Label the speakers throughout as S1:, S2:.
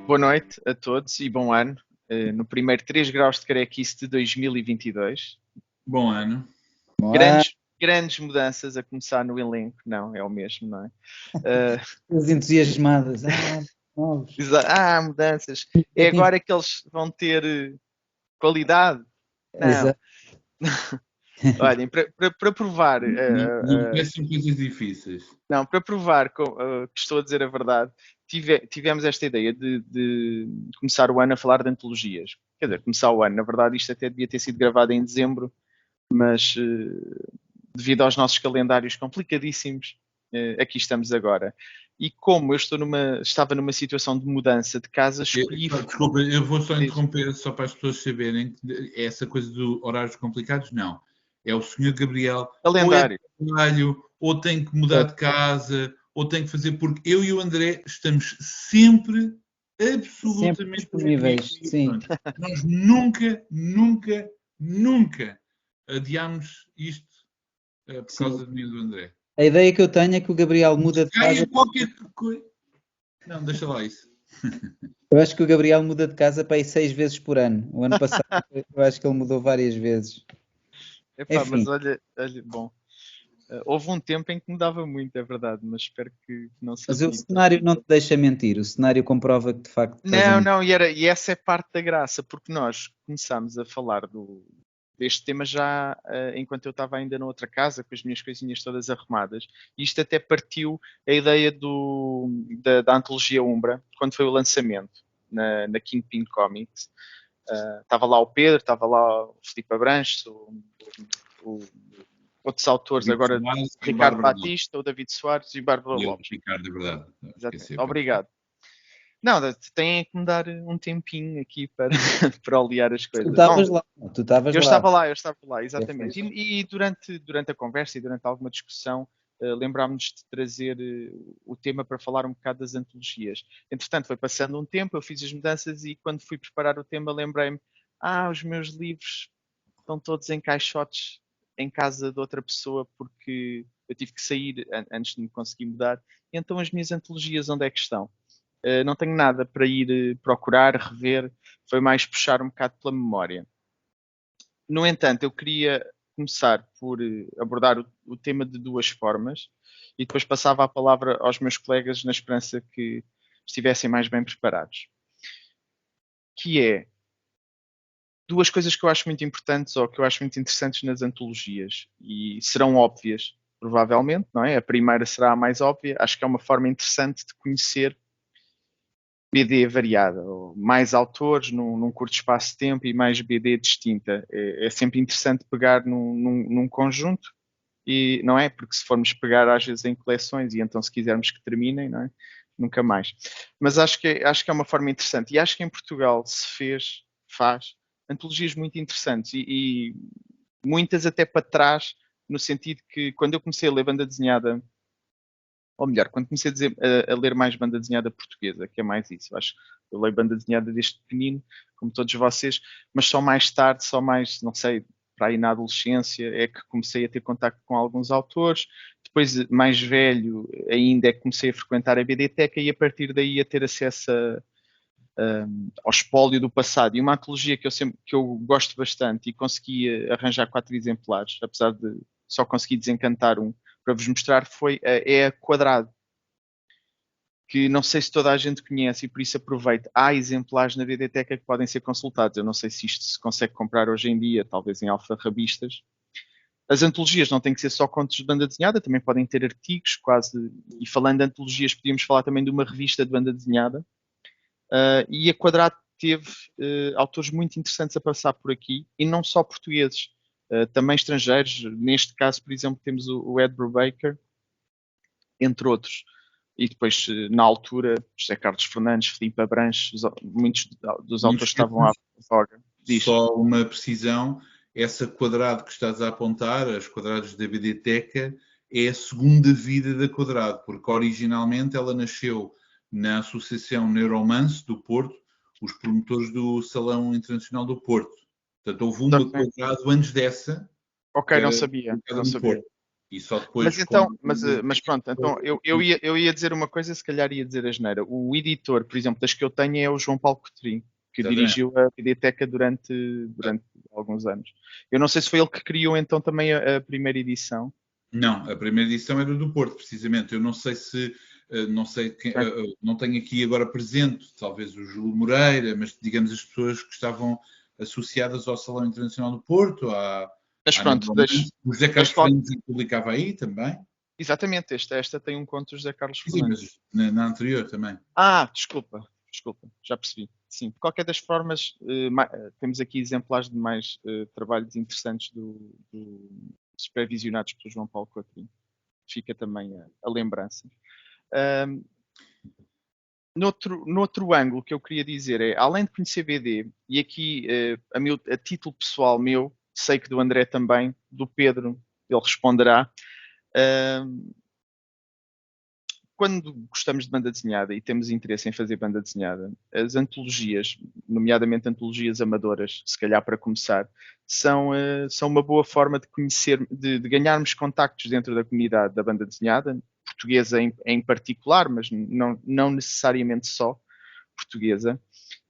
S1: Boa noite a todos e bom ano. No primeiro 3 graus de carequice de 2022.
S2: Bom ano.
S1: Grandes mudanças a começar no elenco. Não, é o mesmo, não é?
S3: As entusiasmadas. Novos.
S1: Mudanças. É agora que eles vão ter qualidade. Não.
S3: Exato.
S1: Olhem, para provar...
S2: Não parecem coisas difíceis.
S1: Não, para provar que estou a dizer a verdade, tivemos esta ideia de começar o ano a falar de antologias. Quer dizer, começar o ano, na verdade isto até devia ter sido gravado em dezembro, mas devido aos nossos calendários complicadíssimos, aqui estamos agora. E como eu estava numa situação de mudança de casa, escolhi...
S2: Desculpa, eu vou só interromper só para as pessoas saberem que essa coisa de horários complicados, não. É o Sr. Gabriel,
S1: calendário.
S2: Ou é trabalho, ou tem que mudar de casa, ou tem que fazer, porque eu e o André estamos sempre absolutamente
S3: disponíveis. Sim.
S2: Nós nunca adiámos isto por causa de mim e do André.
S3: A ideia que eu tenho é que o Gabriel muda de casa.
S2: Qualquer coisa. Não, deixa lá isso.
S3: Eu acho que o Gabriel muda de casa para ir 6 vezes por ano. O ano passado eu acho que ele mudou várias vezes.
S1: Epá, mas olha, bom, houve um tempo em que mudava muito, é verdade, mas espero que não se
S3: Mas o cenário não te deixa mentir, o cenário comprova que de facto...
S1: Não, e essa é parte da graça, porque nós começámos a falar deste tema já enquanto eu estava ainda na outra casa, com as minhas coisinhas todas arrumadas, e isto até partiu a ideia da antologia Umbra, quando foi o lançamento na Kingpin Comics. Estava lá o Pedro, estava lá o Filipe Abranches, outros autores, David agora Soares, Ricardo Batista, o David Soares e o Bárbara Lopes.
S2: Ricardo, é verdade.
S1: Exatamente. Obrigado. Não, têm que me dar um tempinho aqui para olear as coisas.
S3: Tu estavas
S1: lá. Eu estava lá, exatamente. E durante a conversa e durante alguma discussão, lembrámos-nos de trazer o tema para falar um bocado das antologias. Entretanto, foi passando um tempo, eu fiz as mudanças e quando fui preparar o tema lembrei-me, os meus livros estão todos em caixotes em casa de outra pessoa porque eu tive que sair antes de me conseguir mudar. E então as minhas antologias onde é que estão? Não tenho nada para ir procurar, rever, foi mais puxar um bocado pela memória. No entanto, eu queria começar por abordar o tema de duas formas e depois passava a palavra aos meus colegas na esperança que estivessem mais bem preparados. Que é duas coisas que eu acho muito importantes ou que eu acho muito interessantes nas antologias e serão óbvias, provavelmente, não é? A primeira será a mais óbvia. Acho que é uma forma interessante de conhecer BD variada, ou mais autores num curto espaço de tempo e mais BD distinta. É sempre interessante pegar num conjunto, e não é? Porque se formos pegar às vezes em coleções e então se quisermos que terminem, não é? Nunca mais. Mas acho que é uma forma interessante. E acho que em Portugal faz antologias muito interessantes e muitas até para trás, no sentido que quando eu comecei a ler banda desenhada, ou melhor, quando comecei a ler mais banda desenhada portuguesa, que é mais isso. Acho que eu leio banda desenhada desde pequenino, como todos vocês, mas só mais tarde, não sei, para aí na adolescência, é que comecei a ter contacto com alguns autores. Depois, mais velho, ainda é que comecei a frequentar a BDteca e a partir daí a ter acesso ao espólio do passado. E uma antologia que eu gosto bastante e consegui arranjar 4 exemplares, apesar de só conseguir desencantar um, para vos mostrar, é a Quadrado, que não sei se toda a gente conhece e por isso aproveito. Há exemplares na BDteca que podem ser consultados. Eu não sei se isto se consegue comprar hoje em dia, talvez em alfarrabistas. As antologias não têm que ser só contos de banda desenhada, também podem ter artigos, quase. E falando de antologias, podíamos falar também de uma revista de banda desenhada. E a Quadrado teve autores muito interessantes a passar por aqui, e não só portugueses. Também estrangeiros, neste caso, por exemplo, temos o Ed Brubaker, entre outros. E depois, na altura, José Carlos Fernandes, Filipe Abranches, muitos dos autores estavam à voga.
S2: Só uma precisão, essa Quadrado que estás a apontar, as Quadrados da BDteca, é a segunda vida da Quadrado, porque originalmente ela nasceu na Associação Neuromance do Porto, os promotores do Salão Internacional do Porto. Portanto, houve uma Quadrado antes dessa.
S1: Ok, não sabia.
S2: E só depois
S1: mas pronto, então eu ia dizer uma coisa, se calhar ia dizer asneira. O editor, por exemplo, das que eu tenho é o João Paulo Coutrinho, que dirigiu a Videoteca durante alguns anos. Eu não sei se foi ele que criou então também a primeira edição.
S2: Não, a primeira edição era do Porto, precisamente. Eu não sei se, não tenho aqui agora presente, talvez o Júlio Moreira, mas digamos as pessoas que estavam associadas ao Salão Internacional do Porto,
S1: Mas pronto,
S2: o José Carlos Fernandes publicava aí também.
S1: Exatamente, esta tem um conto do José Carlos
S2: Fernandes. Sim, mas na anterior também.
S1: Desculpa, já percebi. Sim, de qualquer das formas, temos aqui exemplares de mais trabalhos interessantes supervisionados pelo João Paulo Coutrinho. Fica também a lembrança. Noutro ângulo que eu queria dizer é, além de conhecer BD, e aqui a título pessoal meu, sei que do André também, do Pedro, ele responderá. Quando gostamos de banda desenhada e temos interesse em fazer banda desenhada, as antologias, nomeadamente antologias amadoras, se calhar para começar, são uma boa forma de conhecer, de ganharmos contactos dentro da comunidade da banda desenhada, portuguesa em particular, mas não necessariamente só portuguesa.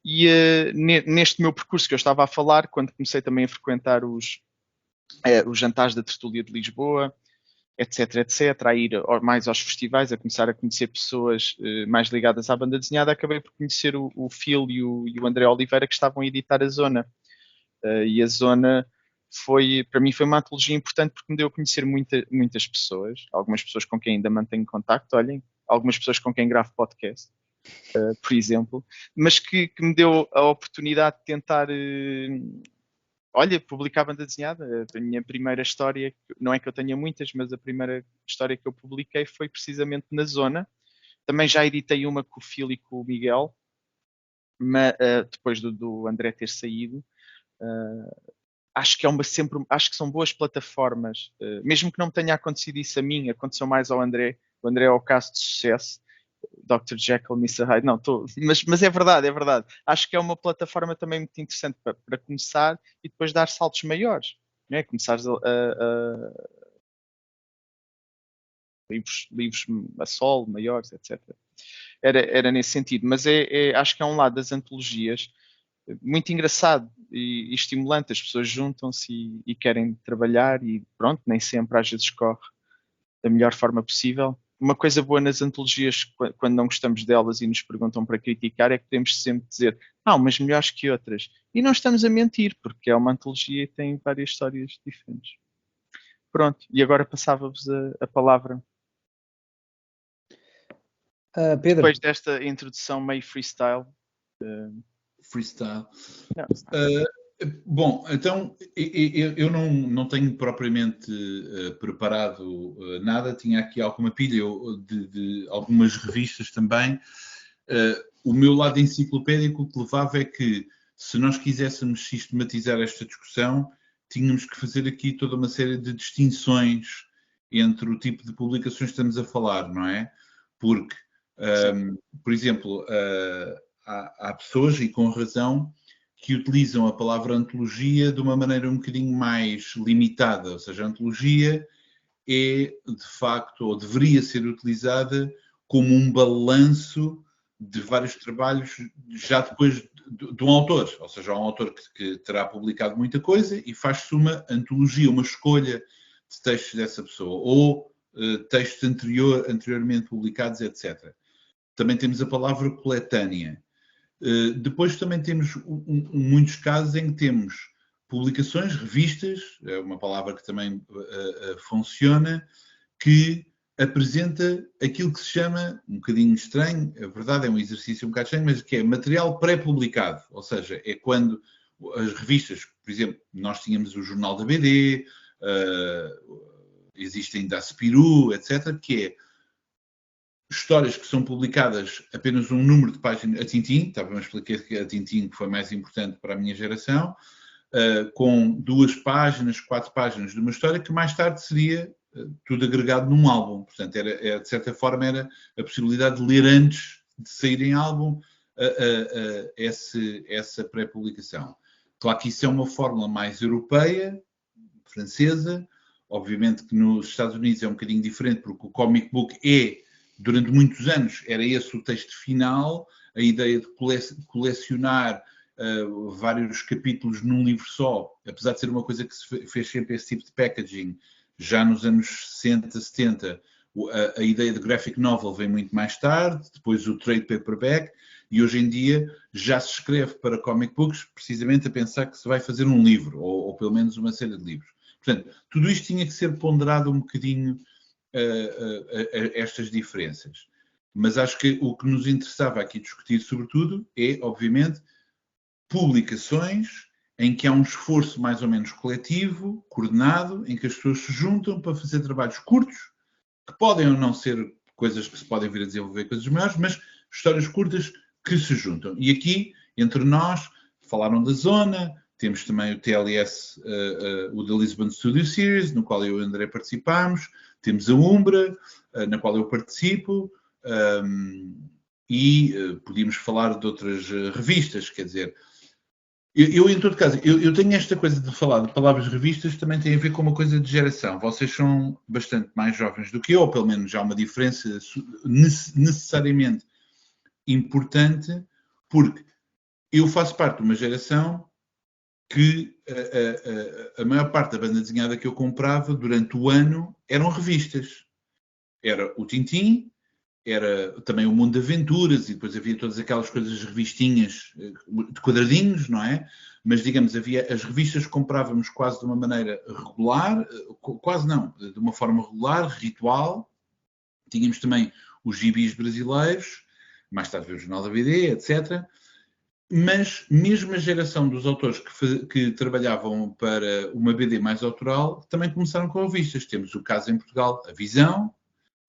S1: E neste meu percurso que eu estava a falar, quando comecei também a frequentar os jantares da Tertúlia de Lisboa, etc, a ir mais aos festivais, a começar a conhecer pessoas mais ligadas à banda desenhada, acabei por conhecer o Phil e o André Oliveira, que estavam a editar a Zona. E a Zona para mim foi uma antologia importante porque me deu a conhecer muitas pessoas, algumas pessoas com quem ainda mantenho contacto, olhem, algumas pessoas com quem gravo podcast, por exemplo, mas que me deu a oportunidade de tentar publicar banda desenhada. A minha primeira história, não é que eu tenha muitas, mas a primeira história que eu publiquei foi precisamente na Zona. Também já editei uma com o Phil e com o Miguel, depois do André ter saído. Acho que são boas plataformas, mesmo que não me tenha acontecido isso a mim, aconteceu mais ao André. O André é o caso de sucesso. Dr. Jekyll, Mr. Hyde, não, mas é verdade. Acho que é uma plataforma também muito interessante para começar e depois dar saltos maiores, né? Começares livros a solo, maiores, etc. Era nesse sentido, mas acho que é um lado das antologias muito engraçado e estimulante. As pessoas juntam-se e querem trabalhar e pronto, nem sempre às vezes corre da melhor forma possível. Uma coisa boa nas antologias, quando não gostamos delas e nos perguntam para criticar, é que podemos sempre dizer umas melhores que outras. E não estamos a mentir, porque é uma antologia e tem várias histórias diferentes. Pronto, e agora passava-vos a palavra.
S3: Pedro.
S1: Depois desta introdução meio freestyle.
S2: Freestyle. Bom, então eu não tenho propriamente preparado nada, tinha aqui alguma pilha de algumas revistas também. O meu lado enciclopédico que levava é que, se nós quiséssemos sistematizar esta discussão, tínhamos que fazer aqui toda uma série de distinções entre o tipo de publicações que estamos a falar, não é? Porque, por exemplo, há pessoas, e com razão, que utilizam a palavra antologia de uma maneira um bocadinho mais limitada, ou seja, a antologia é, de facto, ou deveria ser utilizada como um balanço de vários trabalhos já depois de um autor, ou seja, um autor que terá publicado muita coisa e faz-se uma antologia, uma escolha de textos dessa pessoa, ou textos anteriormente publicados, etc. Também temos a palavra coletânea. Depois também temos muitos casos em que temos publicações, revistas, é uma palavra que também funciona, que apresenta aquilo que se chama, um bocadinho estranho, é verdade, é um exercício um bocado estranho, mas que é material pré-publicado, ou seja, é quando as revistas, por exemplo, nós tínhamos o Jornal da BD, existe ainda a Spirou, etc., que é histórias que são publicadas apenas um número de páginas, a Tintin, estava a explicar que a Tintin foi mais importante para a minha geração, com 2 páginas, 4 páginas de uma história que mais tarde seria tudo agregado num álbum. Portanto, de certa forma era a possibilidade de ler antes de sair em álbum essa pré-publicação. Claro que isso é uma fórmula mais europeia, francesa, Obviamente que nos Estados Unidos é um bocadinho diferente, porque o comic book durante muitos anos, era esse o texto final, a ideia de colecionar vários capítulos num livro só, apesar de ser uma coisa que se fez sempre esse tipo de packaging, já nos anos 60, 70, a ideia de graphic novel vem muito mais tarde, depois o trade paperback, e hoje em dia já se escreve para comic books precisamente a pensar que se vai fazer um livro, ou pelo menos uma série de livros. Portanto, tudo isto tinha que ser ponderado um bocadinho estas diferenças. Mas acho que o que nos interessava aqui discutir, sobretudo, é, obviamente, publicações em que há um esforço mais ou menos coletivo, coordenado, em que as pessoas se juntam para fazer trabalhos curtos, que podem ou não ser coisas que se podem vir a desenvolver, coisas maiores, mas histórias curtas que se juntam. E aqui, entre nós, falaram da Zona, temos também o TLS, o The Lisbon Studio Series, no qual eu e o André participámos, temos a Umbra, na qual eu participo, e podíamos falar de outras revistas, quer dizer, eu em todo caso, eu tenho esta coisa de falar de palavras revistas, também tem a ver com uma coisa de geração. Vocês são bastante mais jovens do que eu, ou pelo menos há uma diferença necessariamente importante, porque eu faço parte de uma geração que a maior parte da banda desenhada que eu comprava durante o ano eram revistas. Era o Tintim, era também o Mundo de Aventuras, e depois havia todas aquelas coisas, revistinhas de quadradinhos, não é? Mas, digamos, havia as revistas que comprávamos quase de uma maneira regular, quase não, de uma forma regular, ritual. Tínhamos também os gibis brasileiros, mais tarde veio o Jornal da BD, etc. Mas mesmo a geração dos autores que trabalhavam para uma BD mais autoral também começaram com revistas. Temos o caso em Portugal, a Visão,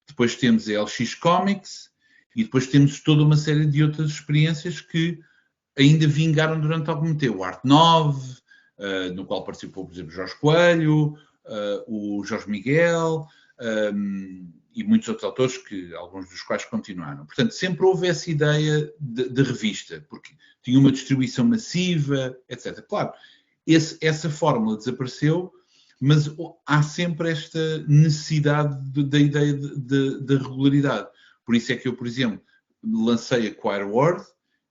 S2: depois temos a LX Comics e depois temos toda uma série de outras experiências que ainda vingaram durante algum tempo. O Arte 9, no qual participou, por exemplo, Jorge Coelho, o Jorge Miguel e muitos outros autores, alguns dos quais continuaram. Portanto, sempre houve essa ideia de revista, porque tinha uma distribuição massiva, etc. Claro, essa fórmula desapareceu, mas há sempre esta necessidade da ideia de regularidade. Por isso é que eu, por exemplo, lancei a Quire World,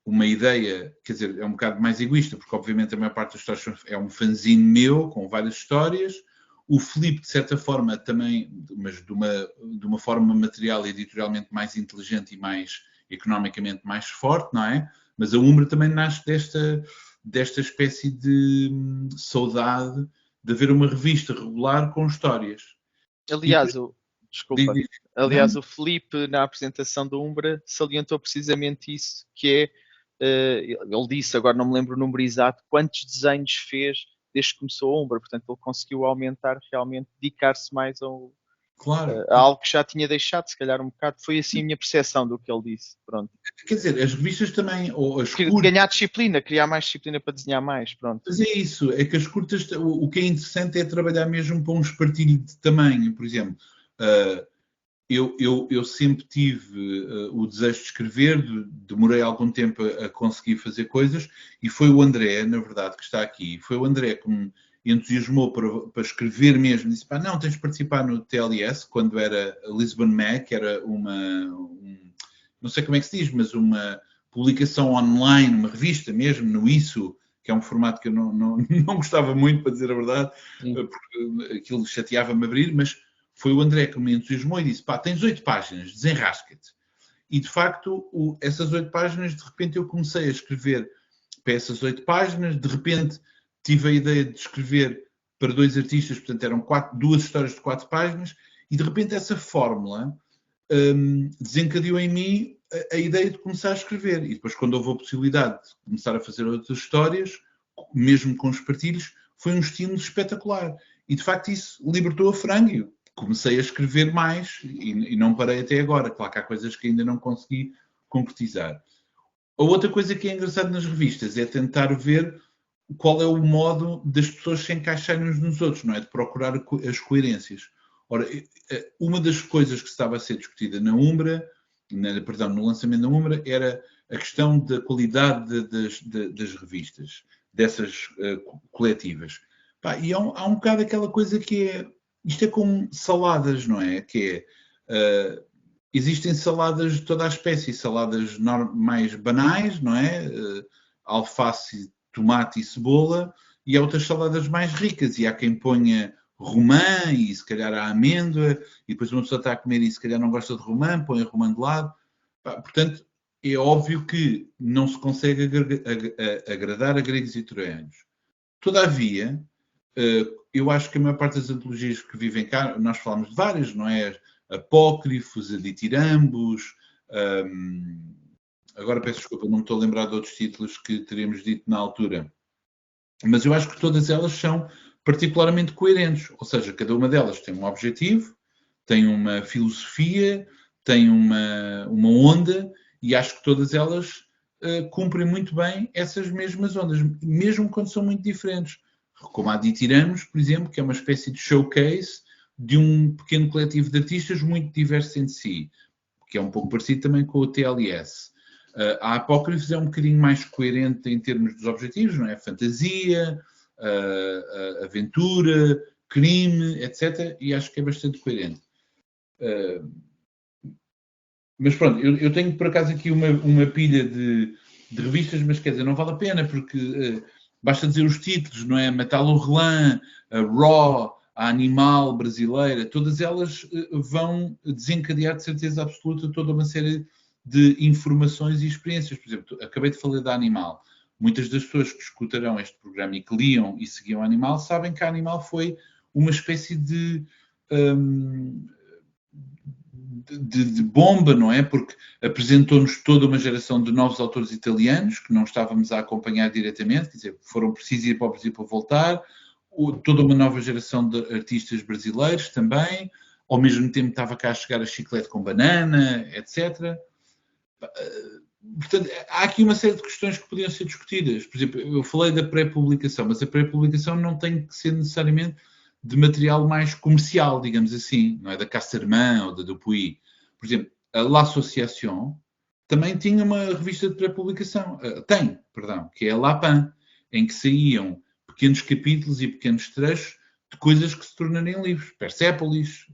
S2: uma ideia, quer dizer, é um bocado mais egoísta, porque obviamente a maior parte das histórias é um fanzine meu, com várias histórias. O Filipe, de certa forma, também, mas de uma forma material e editorialmente mais inteligente e mais economicamente mais forte, não é? Mas a Umbra também nasce desta espécie de saudade de haver uma revista regular com histórias.
S1: Aliás, desculpa. Aliás,
S2: Não.
S1: o Filipe, na apresentação da Umbra, salientou precisamente isso, que é, ele disse, agora não me lembro o número exato, quantos desenhos fez desde que começou a Umbra. Portanto, ele conseguiu aumentar, realmente, dedicar-se mais a algo que já tinha deixado, se calhar um bocado. Foi assim a minha percepção do que ele disse. Pronto.
S2: Quer dizer, as revistas também, ou as
S1: curtas... Ganhar disciplina, criar mais disciplina para desenhar mais, pronto.
S2: Mas é isso, é que as curtas, o que é interessante é trabalhar mesmo para um espartilho de tamanho. Por exemplo, eu sempre tive o desejo de escrever, demorei algum tempo a conseguir fazer coisas, e foi o André, na verdade, que está aqui, foi o André que me entusiasmou para escrever mesmo, disse, não, tens de participar no TLS, quando era a Lisbon Mag, que era não sei como é que se diz, mas uma publicação online, uma revista mesmo, no ISO, que é um formato que eu não gostava muito, para dizer a verdade, porque aquilo chateava-me abrir, mas foi o André que me entusiasmou e disse, tens 8 páginas, desenrasca-te. E, de facto, essas 8 páginas, de repente eu comecei a escrever para essas 8 páginas, de repente tive a ideia de escrever para 2 artistas, portanto eram 2 histórias de 4 páginas, e de repente essa fórmula desencadeou em mim a ideia de começar a escrever. E depois, quando houve a possibilidade de começar a fazer outras histórias, mesmo com os partilhos, foi um estímulo espetacular. E, de facto, isso libertou a frango. Comecei a escrever mais e não parei até agora. Claro que há coisas que ainda não consegui concretizar. A outra coisa que é engraçada nas revistas é tentar ver qual é o modo das pessoas se encaixarem uns nos outros, não é? De procurar as coerências. Ora, uma das coisas que estava a ser discutida na Umbra, no lançamento da Umbra, era a questão da qualidade das revistas, dessas coletivas. E há um bocado aquela coisa que é, isto é como saladas, não é? Que é, existem saladas de toda a espécie, saladas mais banais, não é? Alface, tomate e cebola, e há outras saladas mais ricas, e há quem ponha romã e se calhar a amêndoa, e depois uma pessoa está a comer e se calhar não gosta de romã, põe a romã de lado. Portanto, é óbvio que não se consegue agradar a gregos e troianos. Todavia, eu acho que a maior parte das antologias que vivem cá, nós falamos de várias, não é? Apócrifos, aditirambos, agora peço desculpa, não me estou a lembrar de outros títulos que teríamos dito na altura, mas eu acho que todas elas são particularmente coerentes, ou seja, cada uma delas tem um objetivo, tem uma filosofia, tem uma onda, e acho que todas elas cumprem muito bem essas mesmas ondas, mesmo quando são muito diferentes. Como a Aditiramos, por exemplo, que é uma espécie de showcase de um pequeno coletivo de artistas muito diversos entre si, que é um pouco parecido também com o TLS. A Apócrifos é um bocadinho mais coerente em termos dos objetivos, não é? Fantasia, aventura, crime, etc. E acho que é bastante coerente. Mas pronto, eu tenho por acaso aqui uma pilha de revistas, mas quer dizer, não vale a pena, porque basta dizer os títulos, não é? Metal Hurlant, a Raw, a Animal brasileira, todas elas vão desencadear de certeza absoluta toda uma série de informações e experiências. Por exemplo, acabei de falar da Animal. Muitas das pessoas que escutarão este programa e que liam e seguiam a Animal sabem que a Animal foi uma espécie de bomba, não é? Porque apresentou-nos toda uma geração de novos autores italianos que não estávamos a acompanhar diretamente, quer dizer, foram precisos ir para o Brasil para voltar, toda uma nova geração de artistas brasileiros também, ao mesmo tempo estava cá a chegar a Chiclete com Banana, etc. Portanto, há aqui uma série de questões que podiam ser discutidas. Por exemplo, eu falei da pré-publicação, mas a pré-publicação não tem que ser necessariamente de material mais comercial, digamos assim, não é? Da Casterman ou da Dupuy. Por exemplo, a L'Association também tinha uma revista de pré-publicação, que é a Lapin, em que saíam pequenos capítulos e pequenos trechos de coisas que se tornariam livros. Persépolis,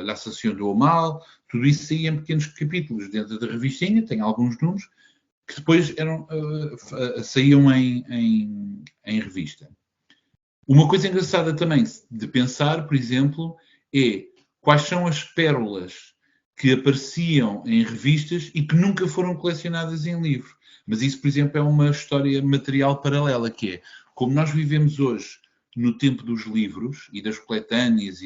S2: L'Association do Mal, tudo isso saía em pequenos capítulos dentro da revistinha, tem alguns números, que depois saíam em revista. Uma coisa engraçada também de pensar, por exemplo, é quais são as pérolas que apareciam em revistas e que nunca foram colecionadas em livro. Mas isso, por exemplo, é uma história material paralela, que é, como nós vivemos hoje no tempo dos livros e das coletâneas,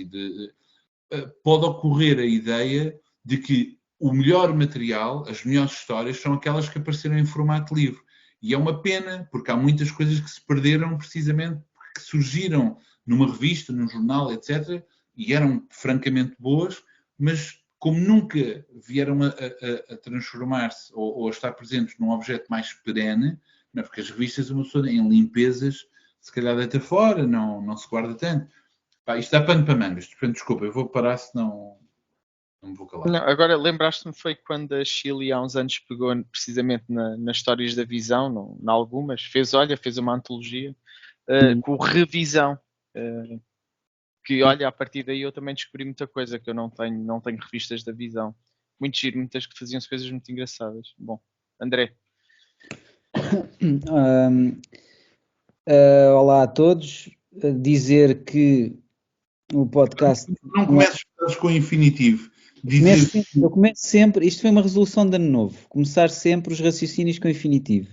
S2: pode ocorrer a ideia de que o melhor material, as melhores histórias, são aquelas que apareceram em formato livro. E é uma pena, porque há muitas coisas que se perderam precisamente que surgiram numa revista, num jornal, etc., e eram francamente boas, mas como nunca vieram a transformar-se ou a estar presentes num objeto mais perene, não, porque as revistas, uma pessoa em limpezas, se calhar deita fora, não se guarda tanto. Isto dá pano para mangas. Portanto, desculpa, eu vou parar, senão não me vou calar.
S1: Não, agora lembraste-me foi quando a Chile há uns anos pegou precisamente nas histórias da Visão, em algumas, fez uma antologia com revisão, que olha, a partir daí eu também descobri muita coisa, que eu não tenho revistas da Visão. Muito giro, muitas que faziam coisas muito engraçadas. Bom, André.
S3: Olá a todos. Dizer que o podcast...
S2: Não comeces com o infinitivo.
S3: Eu começo sempre, isto foi uma resolução de ano novo, começar sempre os raciocínios com infinitivo.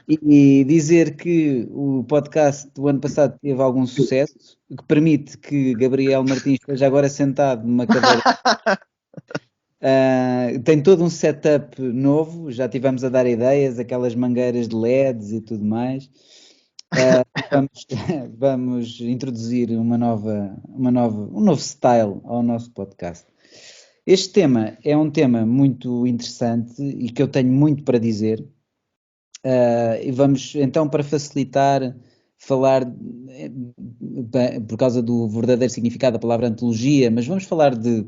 S3: E dizer que o podcast do ano passado teve algum sucesso, o que permite que Gabriel Martins esteja agora sentado numa cadeira. Tem todo um setup novo, já tivemos a dar ideias, aquelas mangueiras de LEDs e tudo mais. Vamos introduzir um novo style ao nosso podcast. Este tema é um tema muito interessante e que eu tenho muito para dizer. E vamos então, para facilitar, falar por causa do verdadeiro significado da palavra antologia, mas vamos falar de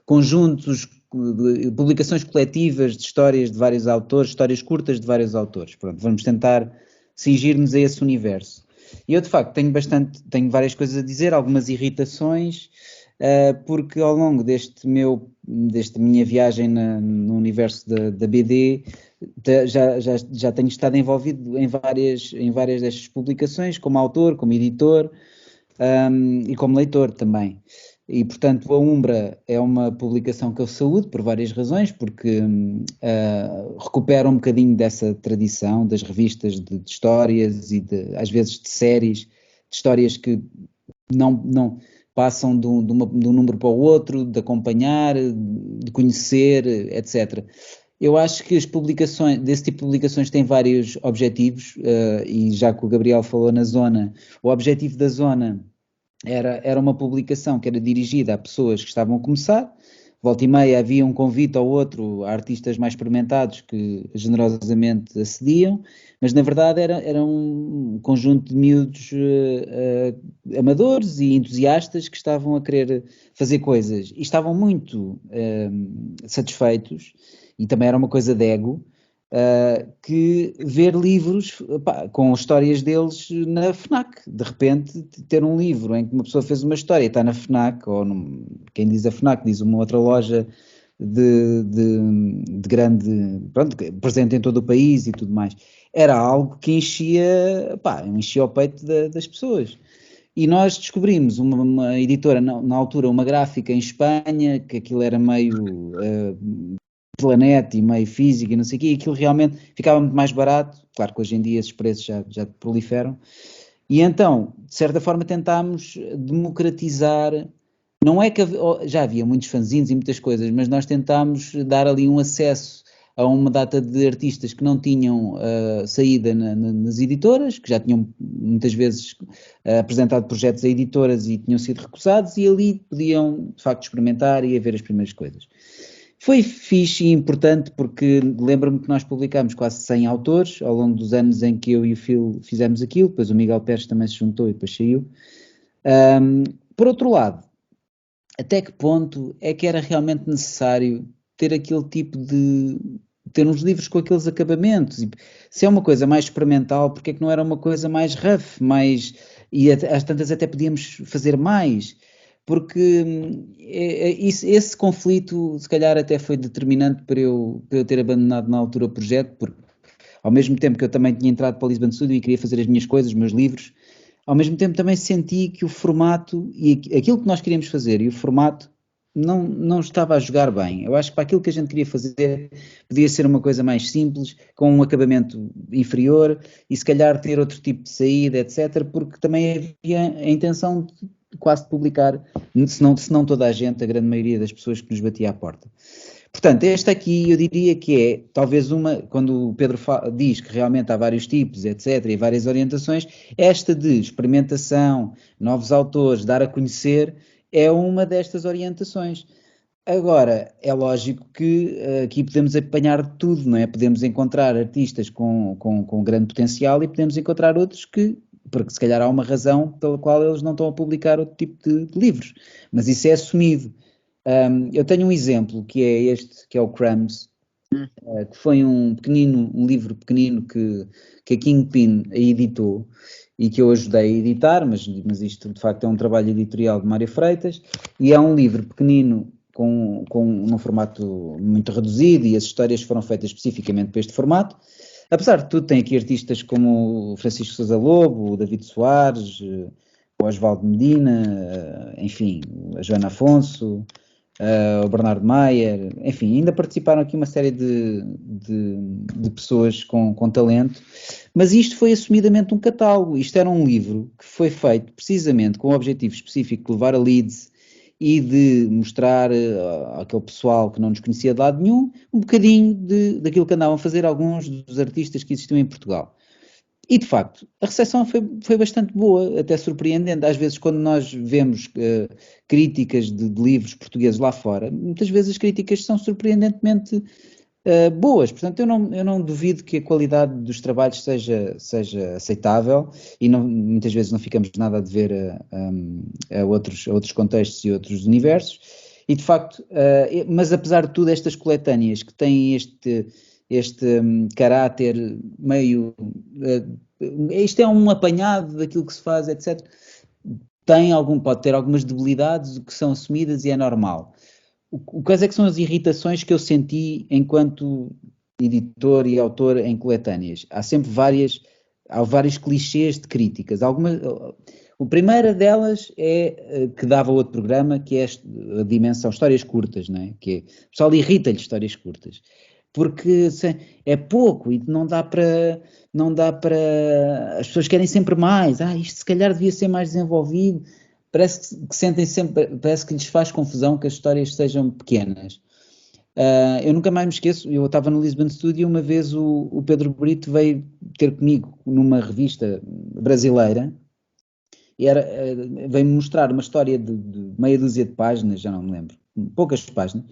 S3: conjuntos, de publicações coletivas de histórias de vários autores, histórias curtas de vários autores. Pronto, vamos tentar cingir-nos a esse universo. E eu, de facto, tenho várias coisas a dizer, algumas irritações, porque ao longo desta minha viagem no universo da BD, já tenho estado envolvido em várias destas publicações, como autor, como editor, e como leitor também. E, portanto, a Umbra é uma publicação que eu saúdo por várias razões, porque recupera um bocadinho dessa tradição das revistas de histórias e, às vezes, de séries, de histórias que não passam de um número para o outro, de acompanhar, de conhecer, etc. Eu acho que desse tipo de publicações têm vários objetivos, e já que o Gabriel falou na Zona, o objetivo da Zona era uma publicação que era dirigida a pessoas que estavam a começar. Volta e meia havia um convite ao outro a artistas mais experimentados que generosamente acediam, mas na verdade era um conjunto de miúdos amadores e entusiastas que estavam a querer fazer coisas e estavam muito satisfeitos, e também era uma coisa de ego, que ver livros com histórias deles na FNAC. De repente, ter um livro em que uma pessoa fez uma história e está na FNAC, ou quem diz a FNAC diz uma outra loja de grande, pronto, presente em todo o país e tudo mais. Era algo que enchia o peito das pessoas. E nós descobrimos uma editora, na altura, uma gráfica em Espanha, que aquilo era meio Planeta e meio física e não sei o quê, e aquilo realmente ficava muito mais barato. Claro que hoje em dia esses preços já proliferam. E então, de certa forma, tentámos democratizar. Não é que já havia muitos fanzines e muitas coisas, mas nós tentámos dar ali um acesso a uma data de artistas que não tinham saída nas editoras, que já tinham muitas vezes apresentado projetos a editoras e tinham sido recusados, e ali podiam, de facto, experimentar e ver as primeiras coisas. Foi fixe e importante porque lembro-me que nós publicámos quase 100 autores ao longo dos anos em que eu e o Phil fizemos aquilo, depois o Miguel Pérez também se juntou e depois saiu. Por outro lado, até que ponto é que era realmente necessário ter aquele tipo ter uns livros com aqueles acabamentos? E se é uma coisa mais experimental, porque é que não era uma coisa mais rough, e às tantas até podíamos fazer mais? Porque esse conflito, se calhar, até foi determinante para eu ter abandonado na altura o projeto, porque ao mesmo tempo que eu também tinha entrado para o Lisbon Studio e queria fazer as minhas coisas, os meus livros, ao mesmo tempo também senti que o formato e aquilo que nós queríamos fazer e o formato não estava a jogar bem. Eu acho que para aquilo que a gente queria fazer podia ser uma coisa mais simples, com um acabamento inferior e se calhar ter outro tipo de saída, etc., porque também havia a intenção de quase publicar, se não toda a gente, a grande maioria das pessoas que nos batia à porta. Portanto, esta aqui eu diria que é talvez quando o Pedro diz que realmente há vários tipos, etc., e várias orientações, esta de experimentação, novos autores, dar a conhecer, é uma destas orientações. Agora, é lógico que aqui podemos apanhar tudo, não é? Podemos encontrar artistas com grande potencial e podemos encontrar outros porque se calhar há uma razão pela qual eles não estão a publicar outro tipo de livros, mas isso é assumido. Eu tenho um exemplo que é este, que é o Crumbs, que foi um livro pequenino que a Kingpin editou e que eu ajudei a editar, mas isto de facto é um trabalho editorial de Mário Freitas, e é um livro pequenino num formato muito reduzido, e as histórias foram feitas especificamente para este formato. Apesar de tudo, tem aqui artistas como o Francisco Sousa Lobo, o David Soares, o Osvaldo Medina, enfim, a Joana Afonso, o Bernardo Maier, enfim, ainda participaram aqui uma série de pessoas com talento, mas isto foi assumidamente um catálogo. Isto era um livro que foi feito precisamente com o objetivo específico de levar a Leeds e de mostrar àquele pessoal que não nos conhecia de lado nenhum, um bocadinho daquilo que andavam a fazer alguns dos artistas que existiam em Portugal. E, de facto, a recepção foi bastante boa, até surpreendente. Às vezes, quando nós vemos críticas de livros portugueses lá fora, muitas vezes as críticas são surpreendentemente boas. Portanto, eu não duvido que a qualidade dos trabalhos seja aceitável, e muitas vezes não ficamos nada a dever a outros contextos e outros universos. E, de facto, mas apesar de tudo, estas coletâneas que têm este caráter meio... isto é um apanhado daquilo que se faz, etc. Pode ter algumas debilidades que são assumidas e é normal. O caso é que são as irritações que eu senti enquanto editor e autor em coletâneas. Há vários clichês de críticas. A primeira delas é que dava outro programa, que é a dimensão histórias curtas, não é? Que o pessoal irrita-lhe histórias curtas. Porque é pouco e não dá para... As pessoas querem sempre mais. Isto se calhar devia ser mais desenvolvido. Parece que lhes faz confusão que as histórias sejam pequenas. Eu nunca mais me esqueço, eu estava no Lisbon Studio, uma vez o Pedro Brito veio ter comigo numa revista brasileira e veio-me mostrar uma história de meia dúzia de páginas, já não me lembro, poucas páginas,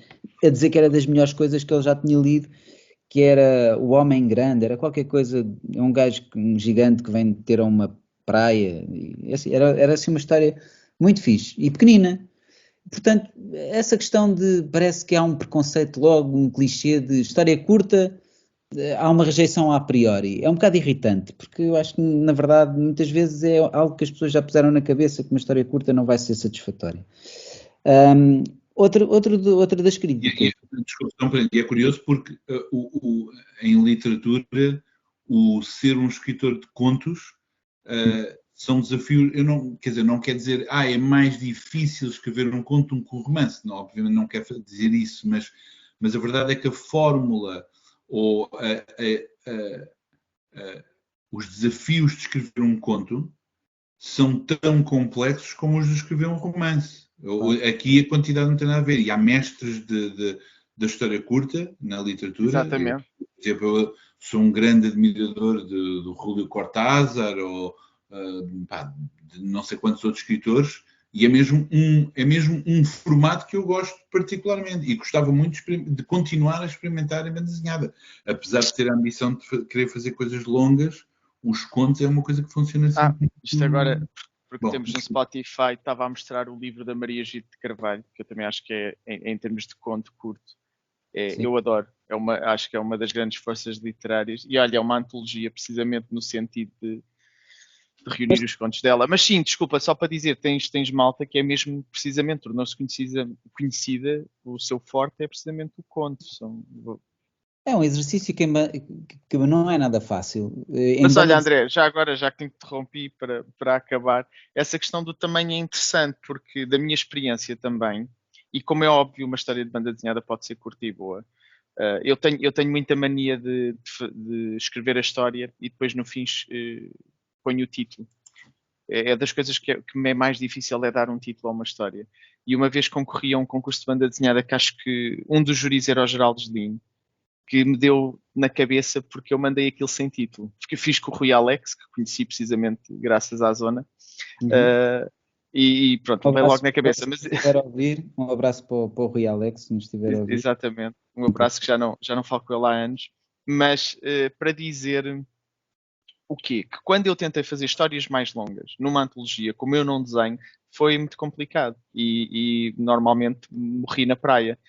S3: a dizer que era das melhores coisas que ele já tinha lido, que era O Homem Grande, era qualquer coisa, é um gigante que vem ter a uma praia, e, assim, era assim uma história muito fixe e pequenina. Portanto, essa questão parece que há um preconceito logo, um clichê de história curta, há uma rejeição a priori. É um bocado irritante, porque eu acho que, na verdade, muitas vezes é algo que as pessoas já puseram na cabeça, que uma história curta não vai ser satisfatória. Outra das críticas.
S2: Desculpa, é curioso porque em literatura o ser um escritor de contos são desafios, não quer dizer, é mais difícil escrever um conto do que um romance, não, obviamente não quero dizer isso, mas a verdade é que a fórmula ou os desafios de escrever um conto são tão complexos como os de escrever um romance. Aqui a quantidade não tem nada a ver, e há mestres da história curta na literatura.
S1: Exatamente.
S2: Por exemplo, eu sou um grande admirador do Júlio Cortázar ou de não sei quantos outros escritores, e é mesmo um formato que eu gosto particularmente e gostava muito de continuar a experimentar em banda desenhada. Apesar de ter a ambição de querer fazer coisas longas, os contos é uma coisa que funciona sempre.
S1: Isto agora, porque temos no Spotify, estava a mostrar o livro da Maria Gito de Carvalho, que eu também acho que é, em termos de conto curto, eu adoro. Acho que é uma das grandes forças literárias. E olha, é uma antologia precisamente no sentido de reunir os contos dela. Mas sim, desculpa, só para dizer, tens malta que é mesmo precisamente, tornou-se conhecida, o seu forte é precisamente o conto.
S3: É um exercício que não é nada fácil.
S1: Mas olha, André, já agora, já que te interrompi para acabar, essa questão do tamanho é interessante, porque da minha experiência também, e como é óbvio, uma história de banda desenhada pode ser curta e boa, eu tenho muita mania de escrever a história e depois no fim ponho o título. É das coisas que me é mais difícil é dar um título a uma história. E uma vez concorri a um concurso de banda desenhada que acho que um dos júris era o Geraldo Gelim, que me deu na cabeça porque eu mandei aquilo sem título. Porque eu fiz com o Rui Alex, que conheci precisamente graças à Zona. E pronto, veio logo na cabeça.
S3: Se estiver a ouvir, um abraço para o Rui Alex, se nos estiver a ouvir.
S1: Exatamente, um abraço que já não falo com ele há anos. Mas para dizer o quê? Que quando eu tentei fazer histórias mais longas numa antologia, como eu não desenho, foi muito complicado. E normalmente morri na praia.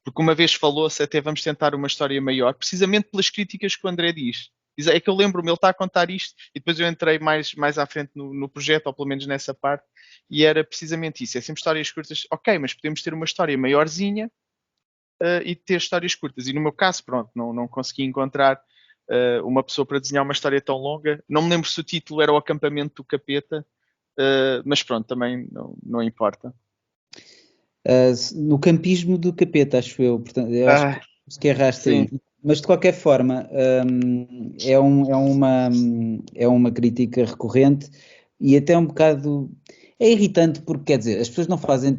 S1: Porque uma vez falou-se até vamos tentar uma história maior, precisamente pelas críticas que o André diz. É que eu lembro-me, ele está a contar isto, e depois eu entrei mais à frente no projeto, ou pelo menos nessa parte, e era precisamente isso. É sempre histórias curtas, ok, mas podemos ter uma história maiorzinha e ter histórias curtas. E no meu caso, pronto, não consegui encontrar uma pessoa para desenhar uma história tão longa. Não me lembro se o título era O Acampamento do Capeta, mas pronto, também não importa.
S3: No campismo do capeta, acho eu. Portanto, eu acho que erraste aí. Mas de qualquer forma, é uma crítica recorrente e até um bocado é irritante porque, quer dizer, as pessoas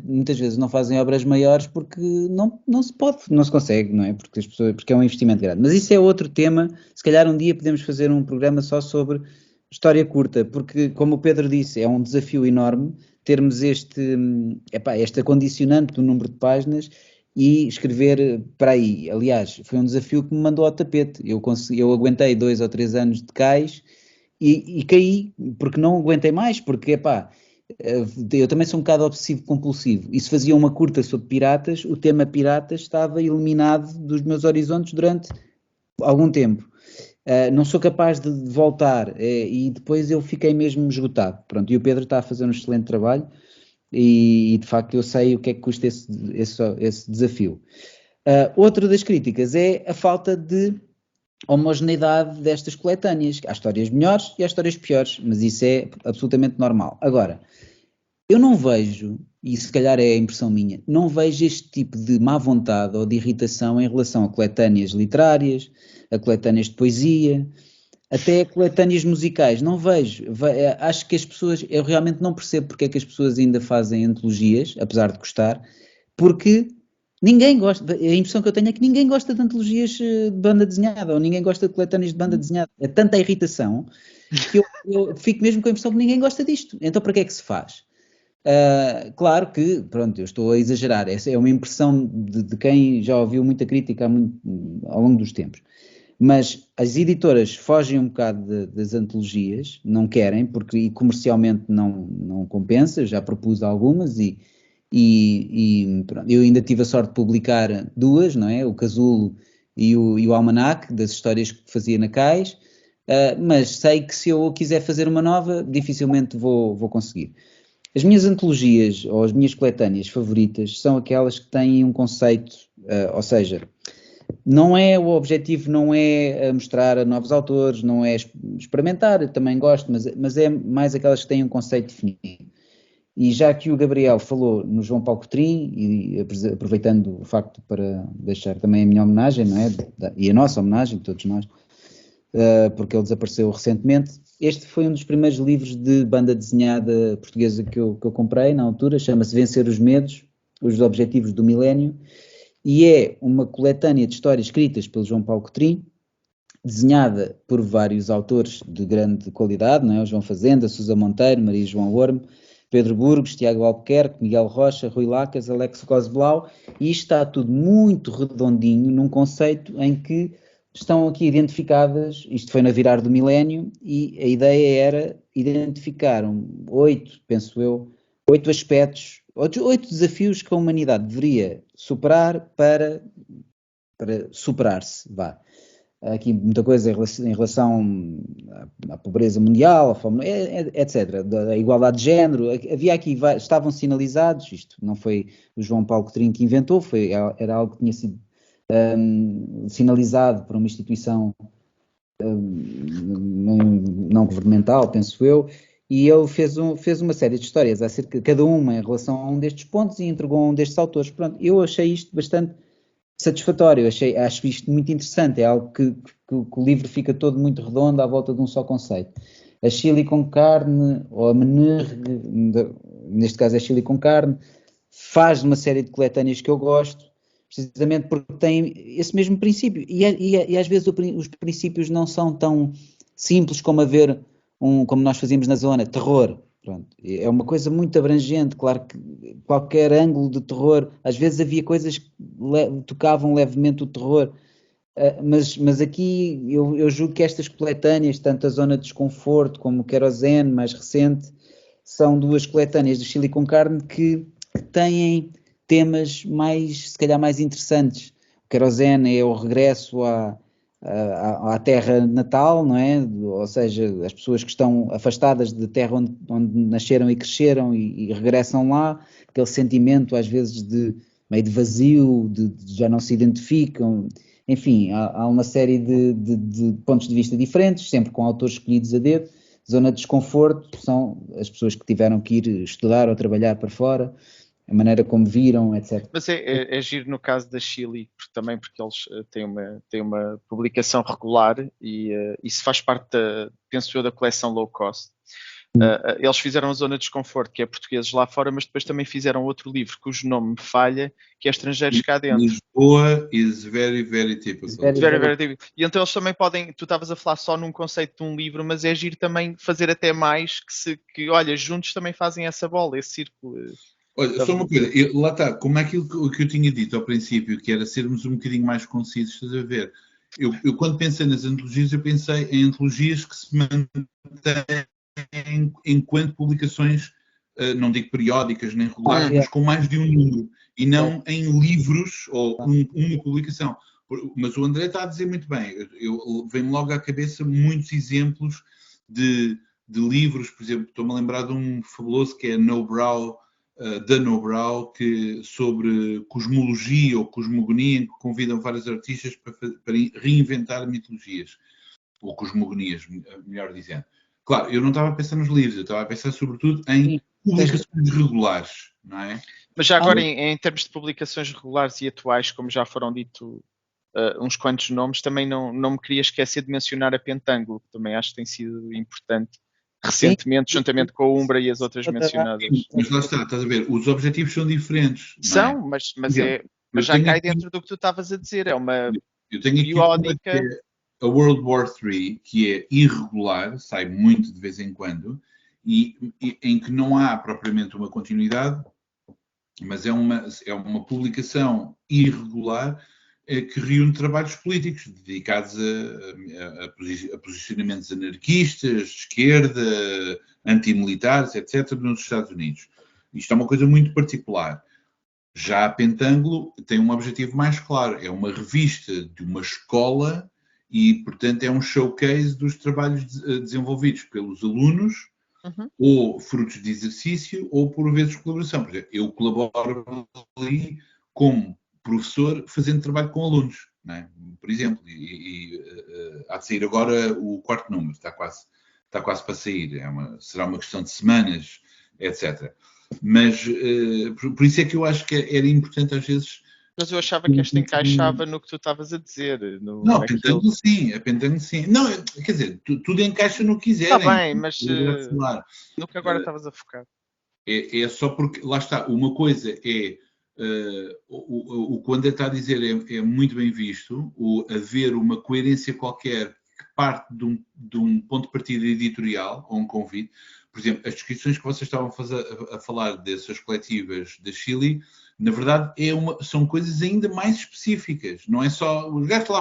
S3: muitas vezes não fazem obras maiores porque não se pode, não se consegue, não é? Porque é um investimento grande. Mas isso é outro tema. Se calhar um dia podemos fazer um programa só sobre história curta, porque, como o Pedro disse, é um desafio enorme termos este condicionante do número de páginas e escrever para aí. Aliás, foi um desafio que me mandou ao tapete. Eu aguentei 2 ou 3 anos de cais e caí, porque não aguentei mais, porque, eu também sou um bocado obsessivo-compulsivo. E se fazia uma curta sobre piratas, o tema piratas estava eliminado dos meus horizontes durante algum tempo. Não sou capaz de voltar, e depois eu fiquei mesmo esgotado. Pronto, e o Pedro está a fazer um excelente trabalho e de facto eu sei o que é que custa esse desafio. Outra das críticas é a falta de homogeneidade destas coletâneas. Há histórias melhores e há histórias piores, mas isso é absolutamente normal. Agora, eu não vejo, e se calhar é a impressão minha, não vejo este tipo de má vontade ou de irritação em relação a coletâneas literárias, a coletâneas de poesia, até a coletâneas musicais. Não vejo. Acho que as pessoas, eu realmente não percebo porque é que as pessoas ainda fazem antologias, apesar de gostar, porque ninguém gosta. A impressão que eu tenho é que ninguém gosta de antologias de banda desenhada, ou ninguém gosta de coletâneas de banda desenhada. É tanta irritação que eu fico mesmo com a impressão que ninguém gosta disto. Então para que é que se faz? Claro que, pronto, eu estou a exagerar, essa é uma impressão de quem já ouviu muita crítica ao longo dos tempos, mas as editoras fogem um bocado das antologias, não querem, porque comercialmente não compensa, já propus algumas e pronto, eu ainda tive a sorte de publicar duas, não é? O Casulo e o Almanac, das histórias que fazia na Cais, mas sei que se eu quiser fazer uma nova, dificilmente vou conseguir. As minhas antologias, ou as minhas coletâneas favoritas, são aquelas que têm um conceito, ou seja, o objetivo não é mostrar a novos autores, não é experimentar, eu também gosto, mas é mais aquelas que têm um conceito definido. E já que o Gabriel falou no João Paulo Cotrim, e aproveitando o facto para deixar também a minha homenagem, não é? E a nossa homenagem, todos nós, porque ele desapareceu recentemente. Este foi um dos primeiros livros de banda desenhada portuguesa que eu comprei na altura, chama-se Vencer os Medos, os Objetivos do Milénio, e é uma coletânea de histórias escritas pelo João Paulo Cotrim, desenhada por vários autores de grande qualidade, não é? O João Fazenda, Sousa Monteiro, Maria João Orme, Pedro Burgos, Tiago Albuquerque, Miguel Rocha, Rui Lacas, Alex Cosblau, e isto está tudo muito redondinho num conceito em que estão aqui identificadas, isto foi na virar do milénio, e a ideia era identificar 8 aspectos, 8 desafios que a humanidade deveria superar para superar-se, vá. Há aqui muita coisa em relação à pobreza mundial, à fome, etc., da igualdade de género. Havia aqui, estavam sinalizados, isto não foi o João Paulo Cotrim que inventou, era algo que tinha sido sinalizado por uma instituição não governamental, penso eu, e ele fez uma série de histórias acerca de cada uma em relação a um destes pontos e entregou a um destes autores. Pronto, eu achei isto bastante satisfatório, acho isto muito interessante, é algo que o livro fica todo muito redondo à volta de um só conceito. A chili com carne, ou a menergue, neste caso é chili com carne, faz uma série de coletâneas que eu gosto, precisamente porque tem esse mesmo princípio, e às vezes os princípios não são tão simples como haver como nós fazíamos na zona, terror. Pronto, é uma coisa muito abrangente, claro que qualquer ângulo de terror, às vezes havia coisas que tocavam levemente o terror, mas aqui eu julgo que estas coletâneas, tanto a Zona de Desconforto como o Querosene, mais recente, são duas coletâneas do Chili com Carne que têm temas se calhar mais interessantes. O Querosene é o regresso à terra natal, não é? Ou seja, as pessoas que estão afastadas da terra onde nasceram e cresceram e regressam lá, aquele sentimento às vezes de meio de vazio, de já não se identificam, enfim, há uma série de pontos de vista diferentes, sempre com autores escolhidos a dedo. Zona de Desconforto são as pessoas que tiveram que ir estudar ou trabalhar para fora, a maneira como viram, etc.
S1: Mas é giro no caso da Chile, porque eles têm uma publicação regular e isso faz parte, penso eu, da coleção low cost. Eles fizeram a Zona de Desconforto, que é portugueses lá fora, mas depois também fizeram outro livro cujo nome me falha, que é Estrangeiros cá dentro.
S2: Lisboa is very, very typical.
S1: Very, very typical. E então eles também podem, tu estavas a falar só num conceito de um livro, mas é giro também fazer até mais, que olha, juntos também fazem essa bola, esse círculo.
S2: Olha, só uma coisa, lá está, como aquilo que eu tinha dito ao princípio, que era sermos um bocadinho mais concisos, estás a ver? Eu quando pensei nas antologias, eu pensei em antologias que se mantêm enquanto publicações, não digo periódicas nem regulares, mas com mais de um número, e não em livros ou uma publicação. Mas o André está a dizer muito bem. Vem-me logo à cabeça muitos exemplos de livros, por exemplo, estou-me a lembrar de um fabuloso que é da No-Brow, sobre cosmologia ou cosmogonia, em que convidam vários artistas para reinventar mitologias, ou cosmogonias, melhor dizendo. Claro, eu não estava a pensar nos livros, eu estava a pensar sobretudo em publicações regulares, não é?
S1: Mas já agora, em termos de publicações regulares e atuais, como já foram dito uns quantos nomes, também não me queria esquecer de mencionar a Pentangle, que também acho que tem sido importante recentemente, juntamente com a Umbra e as outras mencionadas.
S2: Mas lá está, estás a ver, os objetivos são diferentes.
S1: São, mas já cai dentro do que tu estavas a dizer, é uma
S2: eu tenho aqui
S1: periódica.
S2: A World War III, que é irregular, sai muito de vez em quando, e em que não há propriamente uma continuidade, mas é uma publicação irregular que reúne trabalhos políticos dedicados a posicionamentos anarquistas, de esquerda, antimilitares, etc., nos Estados Unidos. Isto é uma coisa muito particular. Já a Pentangle tem um objetivo mais claro, é uma revista de uma escola e, portanto, é um showcase dos trabalhos desenvolvidos pelos alunos, ou frutos de exercício, ou por vezes colaboração. Por exemplo, eu colaboro ali como professor fazendo trabalho com alunos, não é? Por exemplo, há de sair agora o 4º número, está quase para sair, será uma questão de semanas, etc. Mas por isso é que eu acho que era importante às vezes.
S1: Mas eu achava que este encaixava no que tu estavas a dizer.
S2: Não, a Pentangle sim. Não, quer dizer, tudo encaixa no que quiserem.
S1: Está bem, mas no que agora estavas a focar.
S2: É só porque, lá está, uma coisa é, o que o André está a dizer é muito bem visto, haver uma coerência qualquer que parte de um ponto de partida editorial, ou um convite. Por exemplo, as descrições que vocês estavam a falar dessas coletivas da Chile, na verdade, são coisas ainda mais específicas. Não é só os gajos que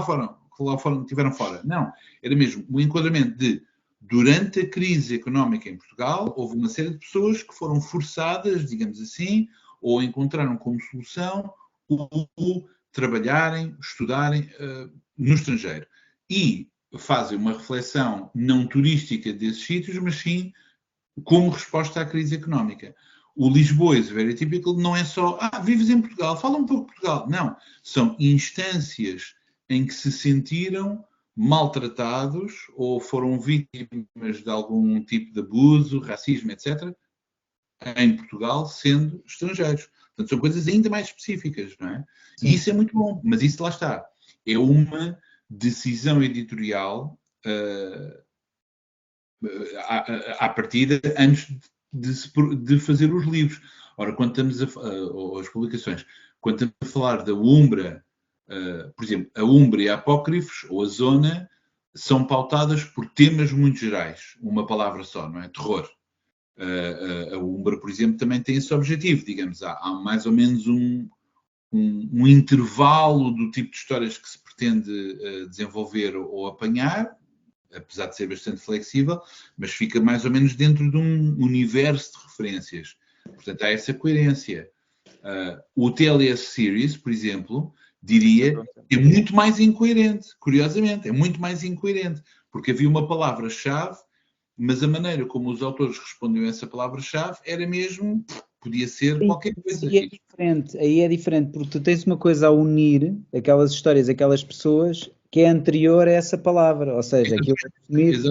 S2: lá estiveram fora. Não. Era mesmo o enquadramento de, durante a crise económica em Portugal, houve uma série de pessoas que foram forçadas, digamos assim, ou encontraram como solução o trabalharem, estudarem no estrangeiro. E fazem uma reflexão não turística desses sítios, mas sim como resposta à crise económica. O Lisboa is very typical não é só, vives em Portugal, fala um pouco de Portugal. Não, são instâncias em que se sentiram maltratados ou foram vítimas de algum tipo de abuso, racismo, etc., em Portugal, sendo estrangeiros. Portanto, são coisas ainda mais específicas, não é? Sim. E isso é muito bom, mas isso lá está. É uma decisão editorial à partida antes de fazer os livros. Ora, quando estamos as publicações, quando estamos a falar da Umbra, por exemplo, a Umbra e a Apócrifos, ou a Zona, são pautadas por temas muito gerais. Uma palavra só, não é? Terror. A Umbra, por exemplo, também tem esse objetivo, digamos. Há mais ou menos um intervalo do tipo de histórias que se pretende desenvolver ou apanhar, apesar de ser bastante flexível, mas fica mais ou menos dentro de um universo de referências. Portanto, há essa coerência. O TLS Series, por exemplo, diria que é muito mais incoerente, curiosamente, é muito mais incoerente, porque havia uma palavra-chave, mas a maneira como os autores respondiam a essa palavra-chave era mesmo, podia ser qualquer coisa.
S3: Aí é diferente, porque tu tens uma coisa a unir, aquelas histórias, aquelas pessoas, que é anterior a essa palavra, ou seja, aquilo é definido.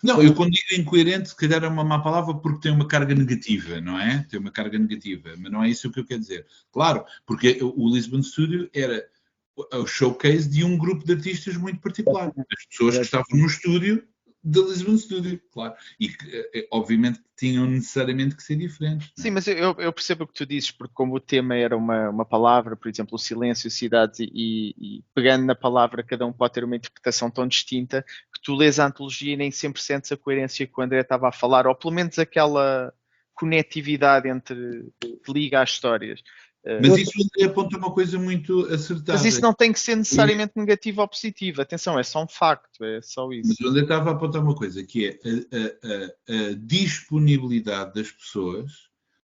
S2: Não, eu quando digo incoerente, se calhar é uma má palavra porque tem uma carga negativa, não é? Tem uma carga negativa, mas não é isso que eu quero dizer. Claro, porque o Lisbon Studio era o showcase de um grupo de artistas muito particular. As pessoas que estavam no estúdio da Lisbon Studio, claro. E que, obviamente, tinham necessariamente que ser diferentes.
S1: Sim, mas eu percebo o que tu dizes, porque como o tema era uma palavra, por exemplo, o silêncio, cidades, e pegando na palavra, cada um pode ter uma interpretação tão distinta, que tu lês a antologia e nem sempre sentes a coerência que o André estava a falar, ou pelo menos aquela conectividade que liga às histórias.
S2: Mas isso aponta uma coisa muito acertada.
S1: Mas isso não tem que ser necessariamente negativo ou positivo. Atenção, é só um facto, é só isso.
S2: Mas o André estava a apontar uma coisa, que é a disponibilidade das pessoas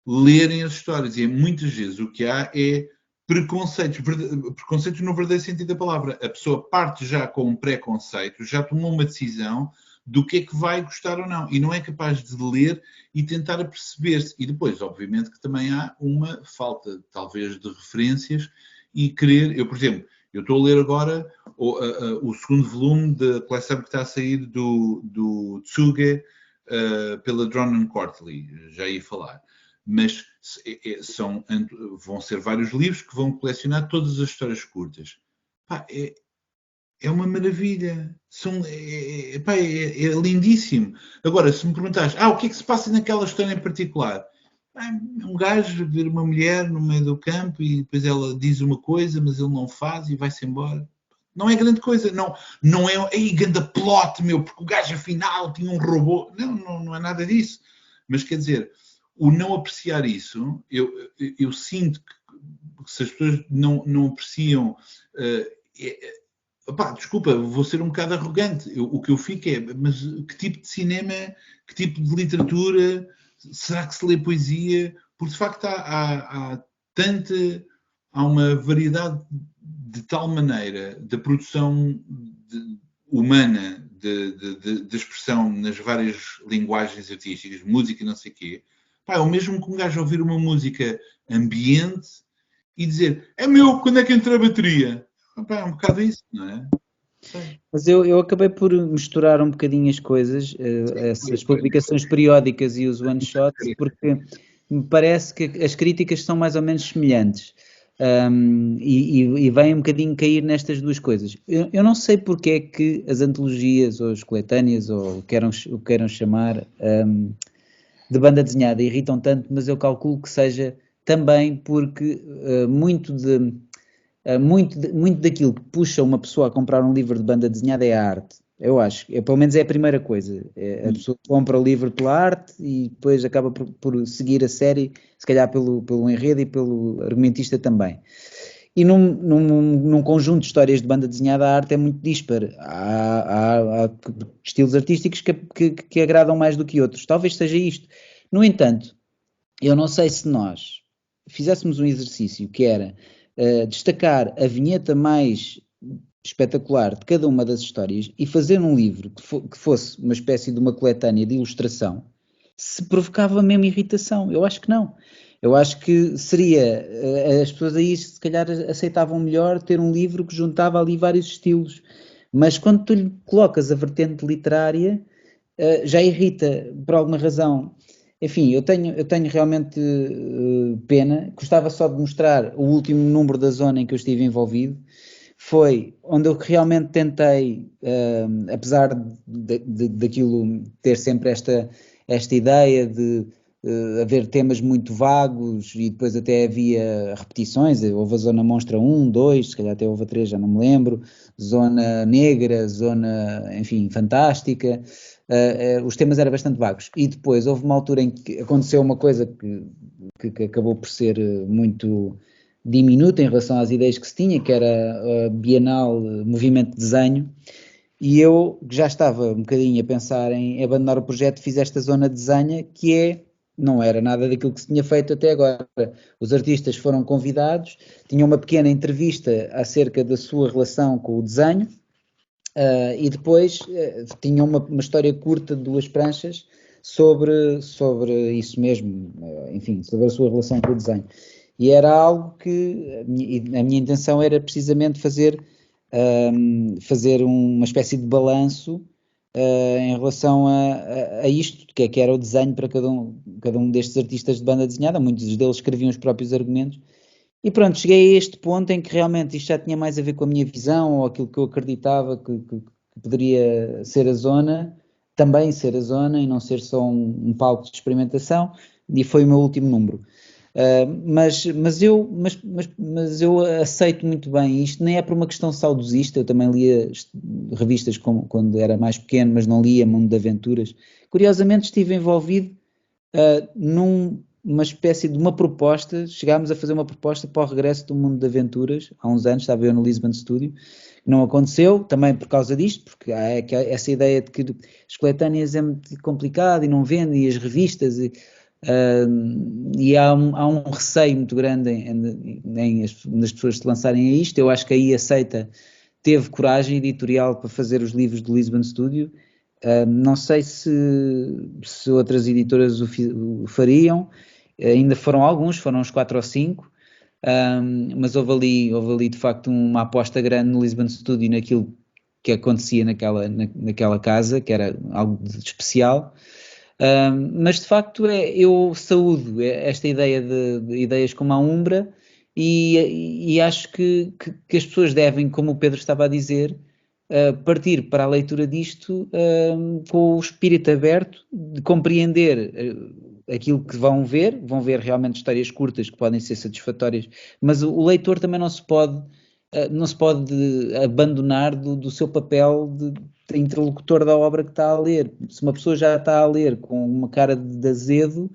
S2: lerem as histórias. E muitas vezes o que há é preconceitos no verdadeiro sentido da palavra. A pessoa parte já com um preconceito, já tomou uma decisão do que é que vai gostar ou não, e não é capaz de ler e tentar perceber-se. E depois, obviamente, que também há uma falta, talvez, de referências e querer... Eu, por exemplo, eu estou a ler agora o segundo volume da coleção que está a sair do Tsuge pela Drone Quarterly, já ia falar. Mas vão ser vários livros que vão colecionar todas as histórias curtas. Pá, é uma maravilha. É lindíssimo. Agora, se me perguntares, o que é que se passa naquela história em particular? É um gajo ver uma mulher no meio do campo e depois ela diz uma coisa, mas ele não faz e vai-se embora. Não é grande coisa. Não é grande plot, meu, porque o gajo afinal tinha um robô. Não é nada disso. Mas quer dizer, o não apreciar isso, eu sinto que se as pessoas não apreciam... desculpa, vou ser um bocado arrogante. O que eu fico mas que tipo de cinema, que tipo de literatura, será que se lê poesia? Porque de facto há uma variedade de tal maneira da produção humana, de expressão nas várias linguagens artísticas, música e não sei o quê. É o mesmo que um gajo ouvir uma música ambiente e dizer, quando é que entra a bateria? É um bocado isso, não é? Sei.
S3: Mas eu acabei por misturar um bocadinho as coisas, essas publicações periódicas e os one-shots, porque me parece que as críticas são mais ou menos semelhantes. E vem um bocadinho cair nestas duas coisas. Eu não sei porque é que as antologias, ou as coletâneas, ou o que queiram chamar, de banda desenhada irritam tanto, mas eu calculo que seja também porque muito daquilo que puxa uma pessoa a comprar um livro de banda desenhada é a arte. Eu acho, pelo menos é a primeira coisa. A pessoa compra o livro pela arte e depois acaba por seguir a série, se calhar pelo enredo e pelo argumentista também. E num conjunto de histórias de banda desenhada, a arte é muito dispar. Há estilos artísticos que agradam mais do que outros. Talvez seja isto. No entanto, eu não sei se nós fizéssemos um exercício que era destacar a vinheta mais espetacular de cada uma das histórias e fazer um livro que fosse uma espécie de uma coletânea de ilustração, se provocava mesmo irritação. Eu acho que não. Eu acho que seria, as pessoas aí se calhar aceitavam melhor ter um livro que juntava ali vários estilos, mas quando tu lhe colocas a vertente literária, já irrita por alguma razão. Enfim, eu tenho realmente pena. Gostava só de mostrar o último número da zona em que eu estive envolvido. Foi onde eu realmente tentei, apesar daquilo ter sempre esta ideia de haver temas muito vagos e depois até havia repetições, houve a Zona Monstra 1, 2, se calhar até houve a 3, já não me lembro, Zona Negra, Zona, enfim, Fantástica, os temas eram bastante vagos. E depois houve uma altura em que aconteceu uma coisa que acabou por ser muito diminuta em relação às ideias que se tinha, que era a Bienal Movimento de Desenho, e eu, que já estava um bocadinho a pensar em abandonar o projeto, fiz esta zona de desenho, que não era nada daquilo que se tinha feito até agora. Os artistas foram convidados, tinham uma pequena entrevista acerca da sua relação com o desenho, e depois tinham uma história curta de 2 pranchas sobre isso mesmo, enfim, sobre a sua relação com o desenho. E era algo que a minha intenção era precisamente fazer uma espécie de balanço em relação a isto, que era o desenho para cada um destes artistas de banda desenhada. Muitos deles escreviam os próprios argumentos. E pronto, cheguei a este ponto em que realmente isto já tinha mais a ver com a minha visão, ou aquilo que eu acreditava que poderia ser a zona, também ser a zona, e não ser só um palco de experimentação, e foi o meu último número. Mas eu aceito muito bem isto, nem é por uma questão saudosista. Eu também lia revistas quando era mais pequeno, mas não lia Mundo de Aventuras. Curiosamente estive envolvido numa espécie de uma proposta. Chegámos a fazer uma proposta para o regresso do Mundo de Aventuras, há uns anos, estava eu no Lisbon Studio. Não aconteceu, também por causa disto, porque há essa ideia de que as coletâneas é muito complicado e não vendem, e as revistas... E há um receio muito grande nas pessoas se lançarem a isto. Eu acho que aí a Seita teve coragem editorial para fazer os livros do Lisbon Studio. Não sei se outras editoras o fariam. Ainda foram alguns, foram uns 4 ou 5, mas houve ali de facto uma aposta grande no Lisbon Studio, naquilo que acontecia naquela casa, que era algo de especial. Mas de facto eu saúdo esta ideia de ideias como a Umbra, e acho que as pessoas devem, como o Pedro estava a dizer, partir para a leitura disto com o espírito aberto de compreender aquilo que vão ver realmente histórias curtas que podem ser satisfatórias, mas o leitor também não se pode abandonar do seu papel de interlocutor da obra que está a ler. Se uma pessoa já está a ler com uma cara de azedo,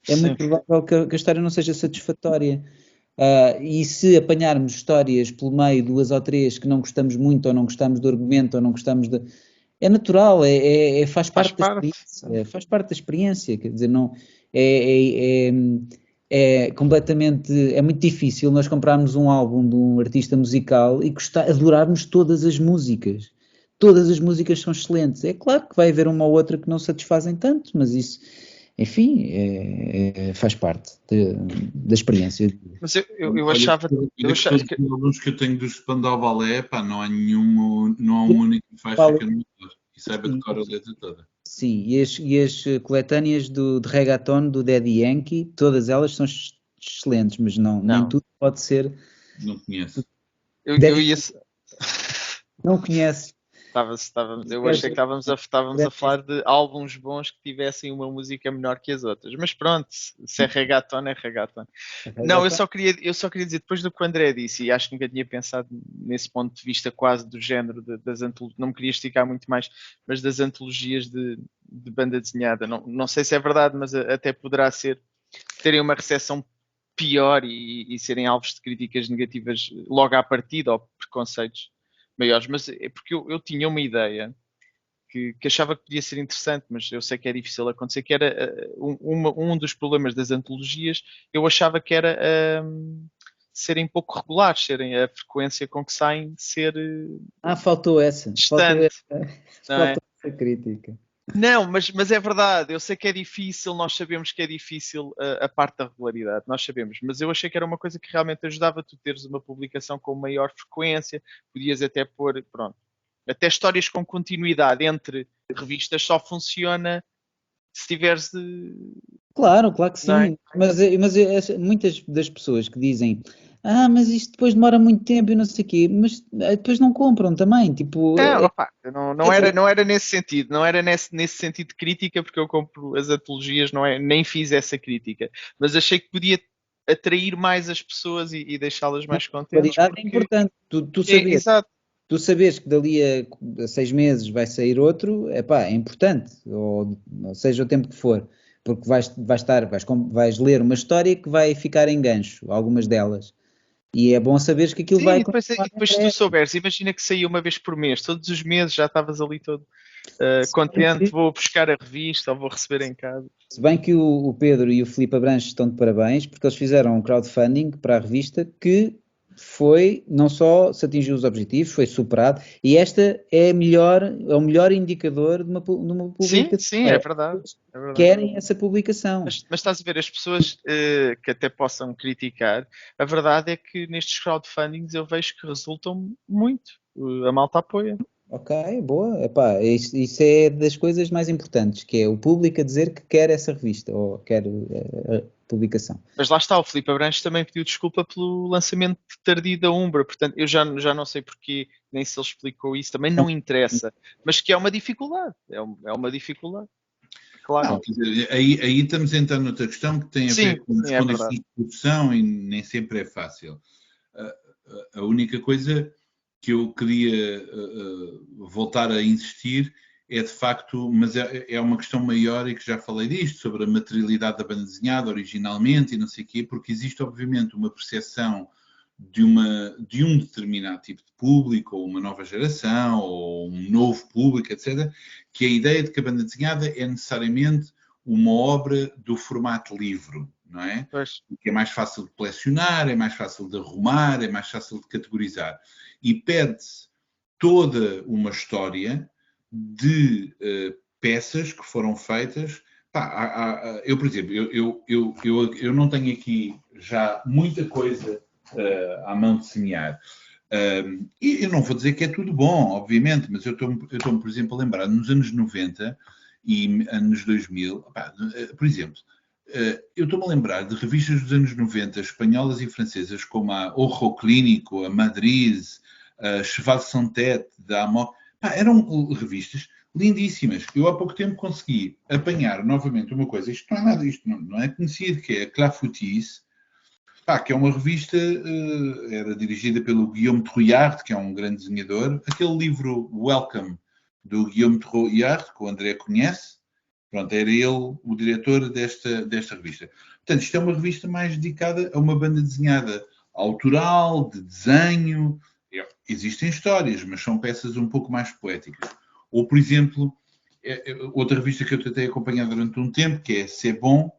S3: é muito provável que a história não seja satisfatória. E se apanharmos histórias pelo meio, 2 ou 3, que não gostamos muito, ou não gostamos do argumento, ou não gostamos de... É natural, faz parte da experiência. Faz parte da experiência, quer dizer, não... É completamente, é muito difícil nós comprarmos um álbum de um artista musical e adorarmos todas as músicas. Todas as músicas são excelentes. É claro que vai haver uma ou outra que não satisfazem tanto, mas isso, enfim, faz parte da experiência.
S1: Mas eu achava
S2: que alguns que eu tenho dos Spandau Ballet, pá, não há um único faixa que eu não gosto e saiba de cor a letra toda.
S3: Sim, e as coletâneas de reggaeton do Daddy Yankee, todas elas são excelentes, mas nem tudo pode ser.
S2: Não conheço.
S3: Não conheces.
S1: Eu achei que estávamos a falar de álbuns bons que tivessem uma música melhor que as outras. Mas pronto, se é reggaeton, é reggaeton. Não, eu só queria dizer, depois do que o André disse, e acho que nunca tinha pensado nesse ponto de vista quase do género das antologias, não me queria esticar muito mais, mas das antologias de banda desenhada. Não sei se é verdade, mas até poderá ser, terem uma recepção pior e serem alvos de críticas negativas logo à partida, ou preconceitos maiores, mas é porque eu tinha uma ideia que achava que podia ser interessante, mas eu sei que é difícil acontecer, que era um dos problemas das antologias, eu achava que era serem pouco regulares, serem a frequência com que saem ser
S3: faltou essa.
S1: Distante,
S3: Faltou essa crítica.
S1: Não, mas é verdade, eu sei que é difícil, nós sabemos que é difícil a parte da regularidade, nós sabemos, mas eu achei que era uma coisa que realmente ajudava tu teres uma publicação com maior frequência, podias até pôr, pronto, até histórias com continuidade entre revistas só funciona se tiveres de...
S3: Claro que sim, mas muitas das pessoas que dizem mas isto depois demora muito tempo e não sei o quê, mas depois não compram também, tipo...
S1: Não era nesse sentido, não era nesse sentido de crítica, porque eu compro as antologias, nem fiz essa crítica, mas achei que podia atrair mais as pessoas e deixá-las mais contentes.
S3: Porque... é importante, tu sabes que dali a 6 meses vai sair outro, é importante, ou seja o tempo que for, porque vais ler uma história que vai ficar em gancho, algumas delas. E é bom saberes que aquilo vai...
S1: E depois se tu souberes, imagina que saía uma vez por mês, todos os meses já estavas ali todo contente, vou buscar a revista ou vou receber em casa.
S3: Se bem que o Pedro e o Filipe Abranches estão de parabéns, porque eles fizeram um crowdfunding para a revista que foi, não só se atingiu os objetivos, foi superado, e esta é o melhor indicador de uma publicação.
S1: Sim, é verdade.
S3: Querem essa publicação.
S1: Mas estás a ver, as pessoas que até possam criticar, a verdade é que nestes crowdfundings eu vejo que resultam muito. A malta apoia.
S3: Ok, boa. Isso é das coisas mais importantes, que é o público a dizer que quer essa revista, ou quer a publicação.
S1: Mas lá está, o Filipe Abranches também pediu desculpa pelo lançamento tardio da Umbra, portanto eu já não sei porquê, nem se ele explicou isso, também não interessa, mas que é uma dificuldade, é uma dificuldade. Claro.
S2: Não, quer dizer, aí estamos a entrar noutra questão que tem a ver com as condições de produção e nem sempre é fácil. A única coisa que eu queria voltar a insistir é de facto, mas é uma questão maior e que já falei disto, sobre a materialidade da banda desenhada originalmente e não sei o quê, porque existe obviamente uma percepção de um determinado tipo de público, ou uma nova geração, ou um novo público, etc., que a ideia de que a banda desenhada é necessariamente uma obra do formato livro, não é?
S1: Pois.
S2: Que é mais fácil de colecionar, é mais fácil de arrumar, é mais fácil de categorizar. E perde-se toda uma história de peças que foram feitas. Eu, por exemplo, eu não tenho aqui já muita coisa à mão de semear. E eu não vou dizer que é tudo bom, obviamente, mas eu estou-me, por exemplo, a lembrar, nos anos 90 e anos 2000, por exemplo, eu estou-me a lembrar de revistas dos anos 90, espanholas e francesas, como a Ojo Clínico, a Madrid, a Cheval Sans Tête, da Amor. Eram revistas lindíssimas. Eu há pouco tempo consegui apanhar novamente uma coisa, isto não é nada, isto não é conhecido, que é a Clafoutis, que é uma revista, era dirigida pelo Guillaume Trouillard, que é um grande desenhador. Aquele livro Welcome, do Guillaume Trouillard, que o André conhece, pronto, era ele o diretor desta revista. Portanto, isto é uma revista mais dedicada a uma banda desenhada autoral, de desenho. Existem histórias, mas são peças um pouco mais poéticas. Ou, por exemplo, outra revista que eu tentei acompanhar durante um tempo, que é C'est Bon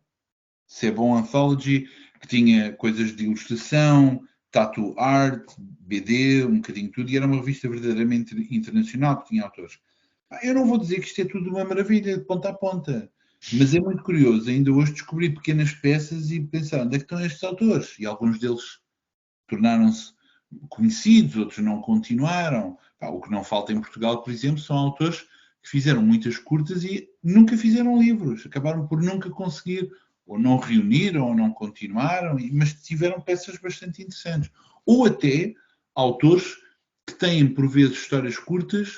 S2: Anthology, que tinha coisas de ilustração, tattoo art, BD, um bocadinho tudo, e era uma revista verdadeiramente internacional, que tinha autores. Eu não vou dizer que isto é tudo uma maravilha, de ponta a ponta, mas é muito curioso ainda hoje descobrir pequenas peças e pensar onde é que estão estes autores, e alguns deles tornaram-se conhecidos, outros não continuaram. O que não falta em Portugal, por exemplo, são autores que fizeram muitas curtas e nunca fizeram livros, acabaram por nunca conseguir, ou não reuniram, ou não continuaram, mas tiveram peças bastante interessantes. Ou até autores que têm, por vezes, histórias curtas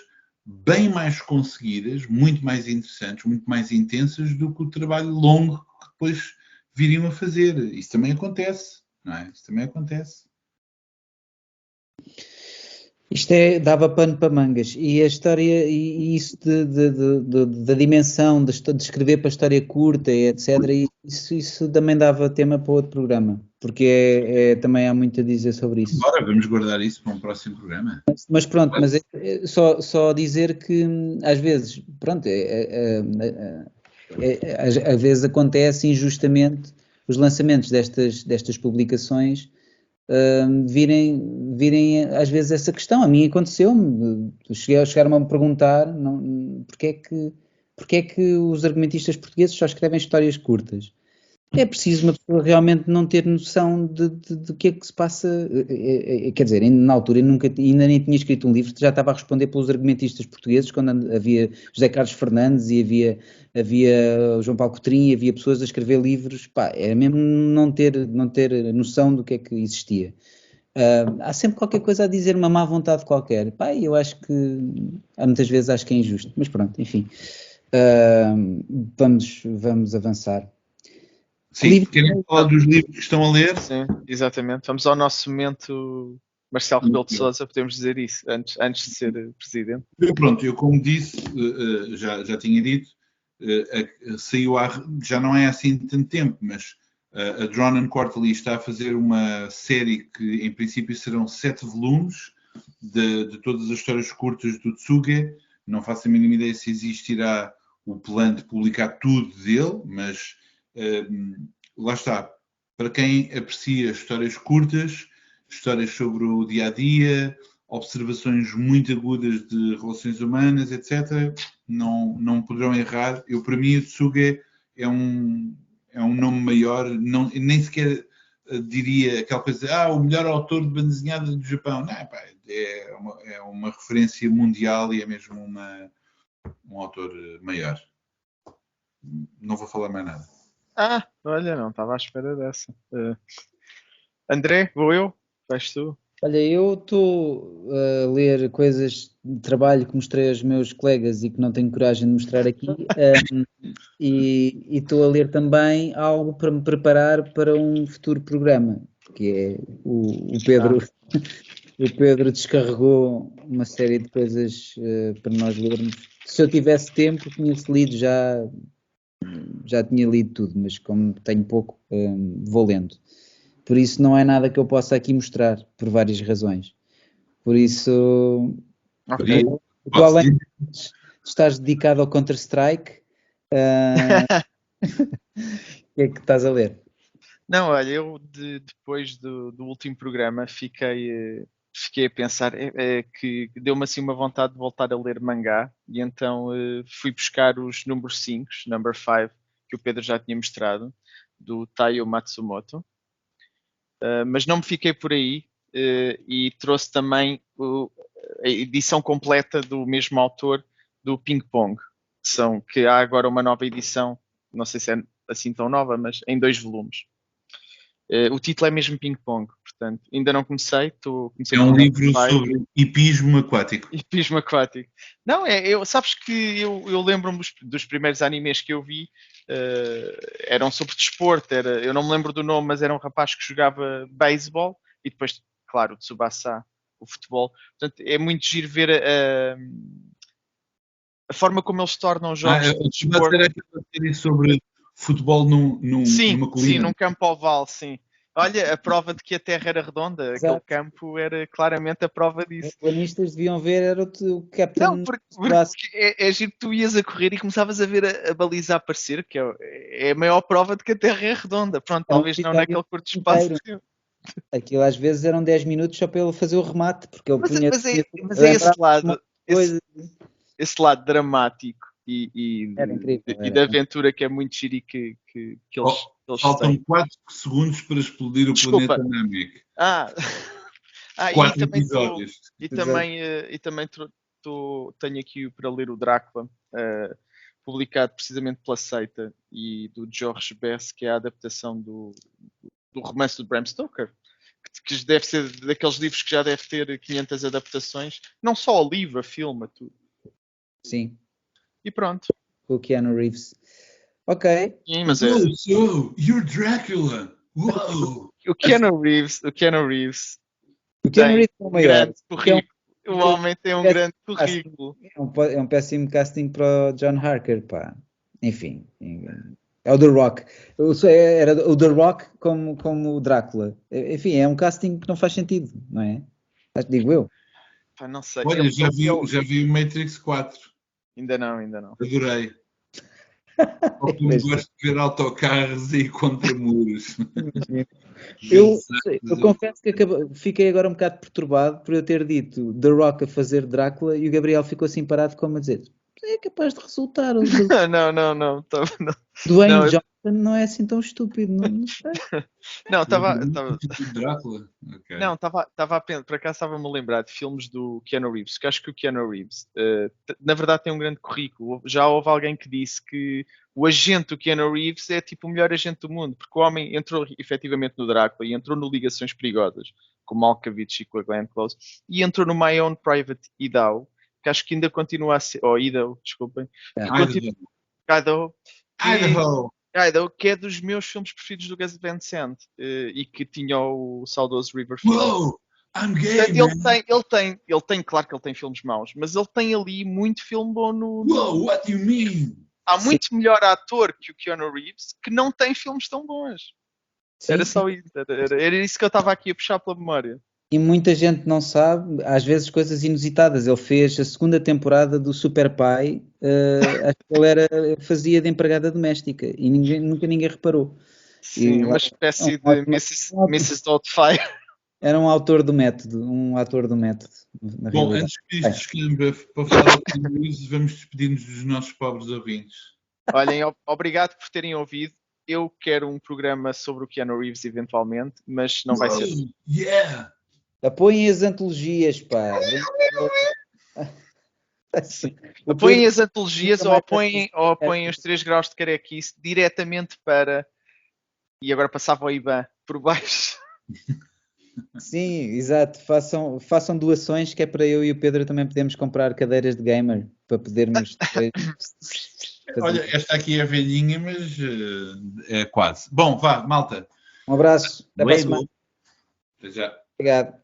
S2: bem mais conseguidas, muito mais interessantes, muito mais intensas do que o trabalho longo que depois viriam a fazer. Isso também acontece, não é? Isso também acontece.
S3: Isto dava pano para mangas, e a história, e isso da dimensão, de escrever para a história curta, etc., isso também dava tema para outro programa, porque também há muito a dizer sobre isso.
S2: Agora vamos guardar isso para um próximo programa.
S3: Mas pronto, mas só dizer que às vezes, pronto, às vezes acontece injustamente os lançamentos destas publicações virem às vezes essa questão. A mim aconteceu-me, chegaram-me a me perguntar porque é que os argumentistas portugueses só escrevem histórias curtas. É preciso uma pessoa realmente não ter noção de que é que se passa. Quer dizer, na altura eu ainda nem tinha escrito um livro, já estava a responder pelos argumentistas portugueses, quando havia José Carlos Fernandes e havia o João Paulo Coutrinho e havia pessoas a escrever livros. Era mesmo não ter noção do que é que existia. Há sempre qualquer coisa a dizer, uma má vontade qualquer. Eu acho que muitas vezes acho que é injusto, mas pronto, enfim. Vamos avançar.
S2: Sim, querem falar dos livros que estão a ler?
S1: Sim, exatamente. Vamos ao nosso momento Marcelo Rebelo de Sousa, podemos dizer isso, antes de ser presidente.
S2: Pronto, eu como disse, já tinha dito, saiu já não é assim tanto tempo, mas a Drawn & Quarterly está a fazer uma série que em princípio serão 7 volumes de todas as histórias curtas do Tsuge. Não faço a mínima ideia se existirá o plano de publicar tudo dele, mas lá está. Para quem aprecia histórias curtas, histórias sobre o dia-a-dia, observações muito agudas de relações humanas, etc., não poderão errar. Para mim, o Tsuge é um nome maior, nem sequer diria aquela coisa, o melhor autor de banda desenhada do Japão. Não, é uma referência mundial e é mesmo um autor maior. Não vou falar mais nada.
S1: Olha, não estava à espera dessa. André, vou eu? Vais tu?
S3: Olha, eu estou a ler coisas de trabalho que mostrei aos meus colegas e que não tenho coragem de mostrar aqui, e estou a ler também algo para me preparar para um futuro programa, que é o Pedro. O Pedro descarregou uma série de coisas para nós lermos. Se eu tivesse tempo, tinha-se lido já tinha lido tudo, mas como tenho pouco, vou lendo. Por isso não é nada que eu possa aqui mostrar, por várias razões. Por isso, tu além de estás dedicado ao Counter-Strike, O que é que estás a ler?
S1: Não, olha, eu depois do último programa fiquei a pensar que deu-me assim uma vontade de voltar a ler mangá e então fui buscar os número 5, number 5, que o Pedro já tinha mostrado, do Taiyo Matsumoto. Mas não me fiquei por aí e trouxe também a edição completa do mesmo autor do Ping Pong, que há agora uma nova edição, não sei se é assim tão nova, mas em 2 volumes. O título é mesmo Ping Pong, portanto, ainda não comecei, comecei
S2: É um
S1: pelo
S2: livro
S1: Pai
S2: sobre hipismo aquático.
S1: e pismo aquático. Não, sabes que eu lembro-me dos primeiros animes que eu vi, eram sobre desporto, eu não me lembro do nome, mas era um rapaz que jogava beisebol e depois, claro, o Tsubasa, o futebol. Portanto, é muito giro ver a forma como eles tornam jogos de
S2: Vai
S1: desporto.
S2: ser aquela série sobre futebol
S1: Sim,
S2: numa colina.
S1: num campo oval, sim. Olha, a prova de que a Terra era redonda, aquele
S3: Exato.
S1: campo era claramente a prova disso.
S3: Os planistas deviam ver, era o Captain.
S1: Não, porque é giro que tu ias a correr e começavas a ver a baliza aparecer, que é a maior prova de que a Terra é redonda. Pronto, talvez não naquele curto espaço de tempo.
S3: Aquilo às vezes eram 10 minutos só para ele fazer o remate, porque ele punha.
S1: Mas é esse lado dramático
S3: Era incrível.
S1: e da aventura que é muito giro e que eles
S2: Faltam
S1: têm.
S2: 4 segundos para explodir o
S1: Desculpa.
S2: planeta Namek.
S1: E
S2: 4
S1: também
S2: episódios.
S1: tenho aqui para ler o Drácula, publicado precisamente pela Seita e do George Bess, que é a adaptação do romance do Bram Stoker, que deve ser daqueles livros que já deve ter 500 adaptações, não só ao livro, a filme, a tudo.
S3: Sim.
S1: E pronto.
S3: O Keanu Reeves. Ok.
S1: Sim, mas
S2: So, you're Drácula. Uou!
S1: O Keanu Reeves
S3: O Keanu Reeves é o maior.
S1: grande currículo. O homem tem um grande currículo.
S3: É um péssimo casting para o John Harker, pá. Enfim. É o The Rock. Era o The Rock como o Drácula. Enfim, é um casting que não faz sentido, não é? Digo eu.
S1: Pá, não sei.
S2: Olha, já vi o Matrix 4.
S1: Ainda não.
S2: Adorei. Como gosto de ver autocarros e contra muros.
S3: Eu confesso que fiquei agora um bocado perturbado por eu ter dito The Rock a fazer Drácula e o Gabriel ficou assim parado como a dizer: é capaz de resultar.
S1: Não.
S3: Dwayne Johnson não é assim tão estúpido.
S1: Não, estava.
S2: Drácula? Okay.
S1: Não, estava a pensar, por acaso estava-me a lembrar de filmes do Keanu Reeves, que acho que o Keanu Reeves, na verdade, tem um grande currículo. Já houve alguém que disse que o agente do Keanu Reeves é tipo o melhor agente do mundo, porque o homem entrou efetivamente no Drácula e entrou no Ligações Perigosas, com o Malkovich e com a Glenn Close, e entrou no My Own Private Idaho, que acho que ainda continua a ser, Idaho, desculpem, Idaho, que é dos meus filmes preferidos do Gus Van Sant e que tinha o saudoso River Phoenix.
S2: Whoa, I'm gay, man.
S1: Ele tem, claro que ele tem filmes maus, mas ele tem ali muito filme bom no...
S2: Whoa, what do you mean?
S1: Há muito melhor ator que o Keanu Reeves que não tem filmes tão bons. Era só isso, era isso que eu estava aqui a puxar pela memória.
S3: E muita gente não sabe, às vezes, coisas inusitadas. Ele fez a 2ª temporada do Super Pai, acho que ele fazia de empregada doméstica e nunca ninguém reparou.
S1: Sim, uma espécie de Mrs. Doubtfire.
S3: Era um autor do método, um ator do método.
S2: Bom, antes que isto escamba para falar de Luís, vamos despedir-nos dos nossos pobres ouvintes.
S1: Olhem, obrigado por terem ouvido. Eu quero um programa sobre o Keanu Reeves eventualmente, mas não vai ser.
S2: Yeah!
S3: Apoiem as antologias, pá.
S1: Apoiem as antologias ou apoiem os 3 graus de carequice diretamente para... E agora passava o IBAN por baixo.
S3: Sim, exato. Façam doações que é para eu e o Pedro também podermos comprar cadeiras de gamer para podermos...
S2: Olha, esta aqui é velhinha, mas é quase. Bom, vá, malta.
S3: Um abraço. Até para a semana.
S2: Até já.
S3: Obrigado.